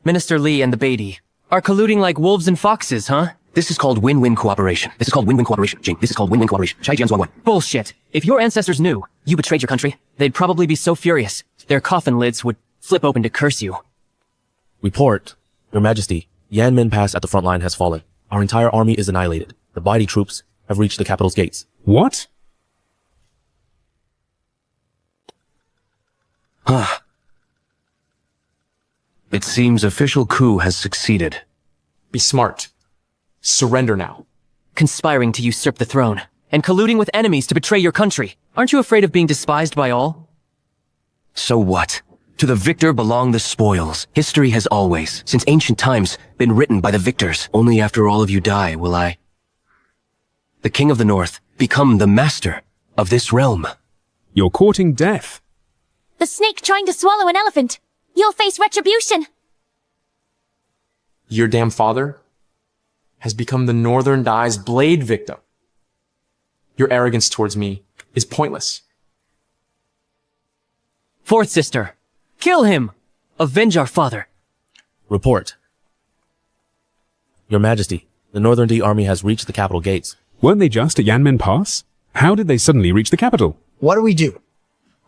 Minister Lee and the Beatty are colluding like wolves and foxes, huh? This is called win-win cooperation. This is called win-win cooperation, Jing. This is called win-win cooperation. Chai Jian's 1-1. Bullshit. If your ancestors knew you betrayed your country, they'd probably be so furious, their coffin lids would flip open to curse you. Report, Your Majesty. Yanmen Pass at the front line has fallen. Our entire army is annihilated. The Beatty troops have reached the capital's gates. What? It seems official coup has succeeded. Be smart. Surrender now. Conspiring to usurp the throne, and colluding with enemies to betray your country. Aren't you afraid of being despised by all? So what? To the victor belong the spoils. History has always, since ancient times, been written by the victors. Only after all of you die will I, the King of the North, become the master of this realm. You're courting death. The snake trying to swallow an elephant. You'll face retribution. Your damn father has become the Northern Dye's blade victim. Your arrogance towards me is pointless. Fourth sister, kill him! Avenge our father. Report. Your Majesty, the Northern D army has reached the capital gates. Weren't they just at Yanmen Pass? How did they suddenly reach the capital? What do we do?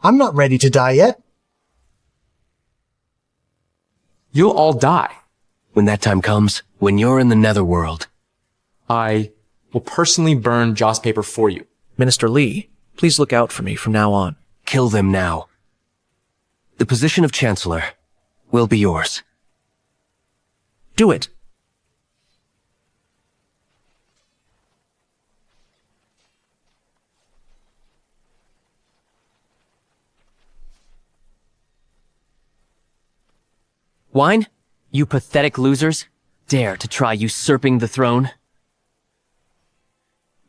I'm not ready to die yet. You'll all die. When that time comes, when you're in the netherworld. I will personally burn Joss paper for you. Minister Lee, please look out for me from now on. Kill them now. The position of Chancellor will be yours. Do it. Wine? You pathetic losers? Dare to try usurping the throne?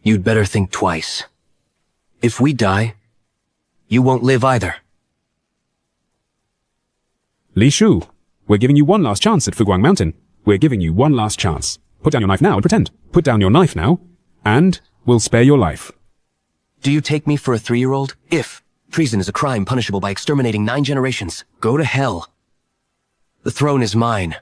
You'd better think twice. If we die, you won't live either. Li Shu, we're giving you one last chance at Fuguang Mountain. We're giving you one last chance. Put down your knife now and pretend. Put down your knife now, and we'll spare your life. Do you take me for a 3-year-old? If treason is a crime punishable by exterminating 9 generations, go to hell. The throne is mine.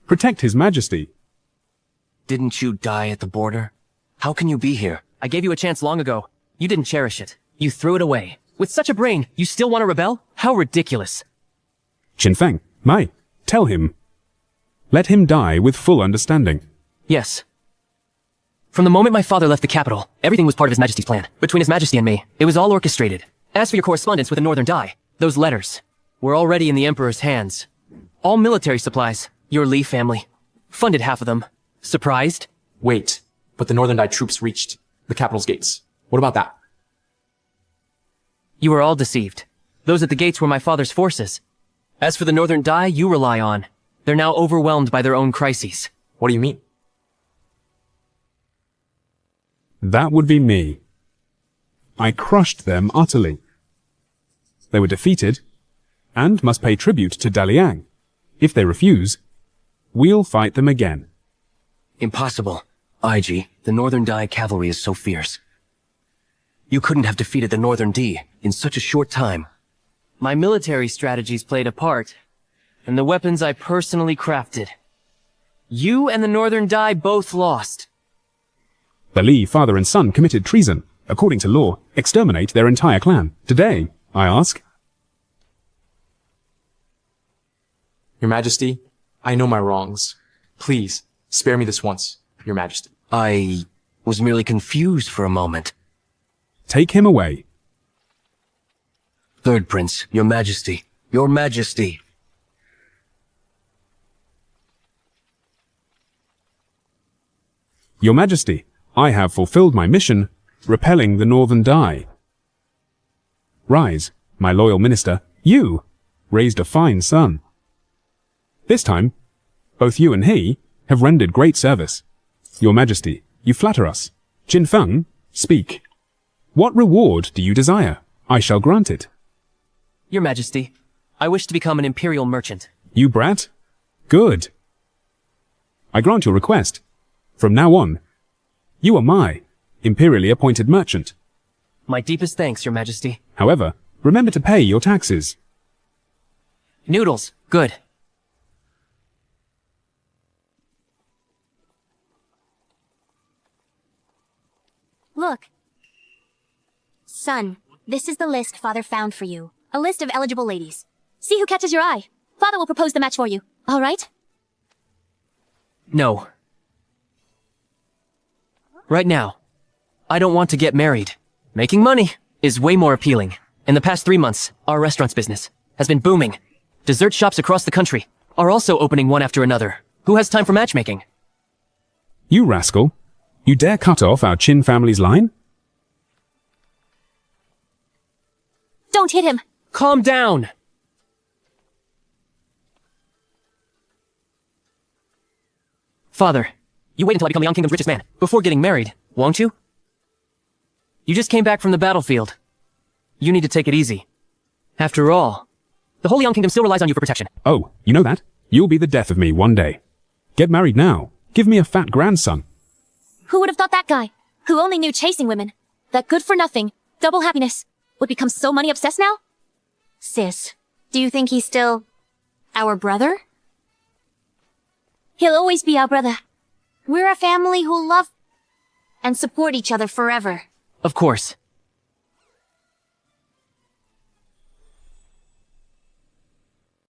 Protect His Majesty. Didn't you die at the border? How can you be here? I gave you a chance long ago. You didn't cherish it. You threw it away. With such a brain, you still want to rebel? How ridiculous. Qin Feng, Mai, tell him. Let him die with full understanding. Yes. From the moment my father left the capital, everything was part of His Majesty's plan. Between His Majesty and me, it was all orchestrated. As for your correspondence with the Northern Dye, those letters were already in the Emperor's hands. All military supplies, your Lee family, funded half of them. Surprised? Wait, but the Northern Dye troops reached the capital's gates. What about that? You were all deceived. Those at the gates were my father's forces. As for the Northern Dye you rely on, they're now overwhelmed by their own crises. What do you mean? That would be me. I crushed them utterly. They were defeated, and must pay tribute to Daliang. If they refuse, we'll fight them again. Impossible. IG, the Northern Dye cavalry is so fierce. You couldn't have defeated the Northern D in such a short time. My military strategies played a part, and the weapons I personally crafted. You and the Northern Dye both lost. The Li father and son committed treason. According to law, exterminate their entire clan. Today, I ask. Your Majesty, I know my wrongs. Please, spare me this once, Your Majesty. I was merely confused for a moment. Take him away. Third Prince, Your Majesty. Your Majesty. Your Majesty, I have fulfilled my mission, repelling the northern dye. Rise, my loyal minister, you raised a fine son. This time, both you and he have rendered great service. Your Majesty, you flatter us. Qin Feng, speak. What reward do you desire? I shall grant it. Your Majesty, I wish to become an imperial merchant. You brat? Good. I grant your request. From now on, you are my imperially appointed merchant. My deepest thanks, Your Majesty. However, remember to pay your taxes. Noodles, good. Look. Son, this is the list Father found for you. A list of eligible ladies. See who catches your eye. Father will propose the match for you. All right? No. Right now, I don't want to get married. Making money is way more appealing. In the past 3 months, our restaurant's business has been booming. Dessert shops across the country are also opening one after another. Who has time for matchmaking? You rascal. You dare cut off our Qin family's line? Don't hit him. Calm down. Father, you wait until I become the Yang Kingdom's richest man before getting married, won't you? You just came back from the battlefield. You need to take it easy. After all, the whole Yang Kingdom still relies on you for protection. Oh, you know that? You'll be the death of me one day. Get married now. Give me a fat grandson. Who would have thought that guy, who only knew chasing women, that good-for-nothing, double happiness, would become so money-obsessed now? Sis, do you think he's still our brother? He'll always be our brother. We're a family who love and support each other forever. Of course.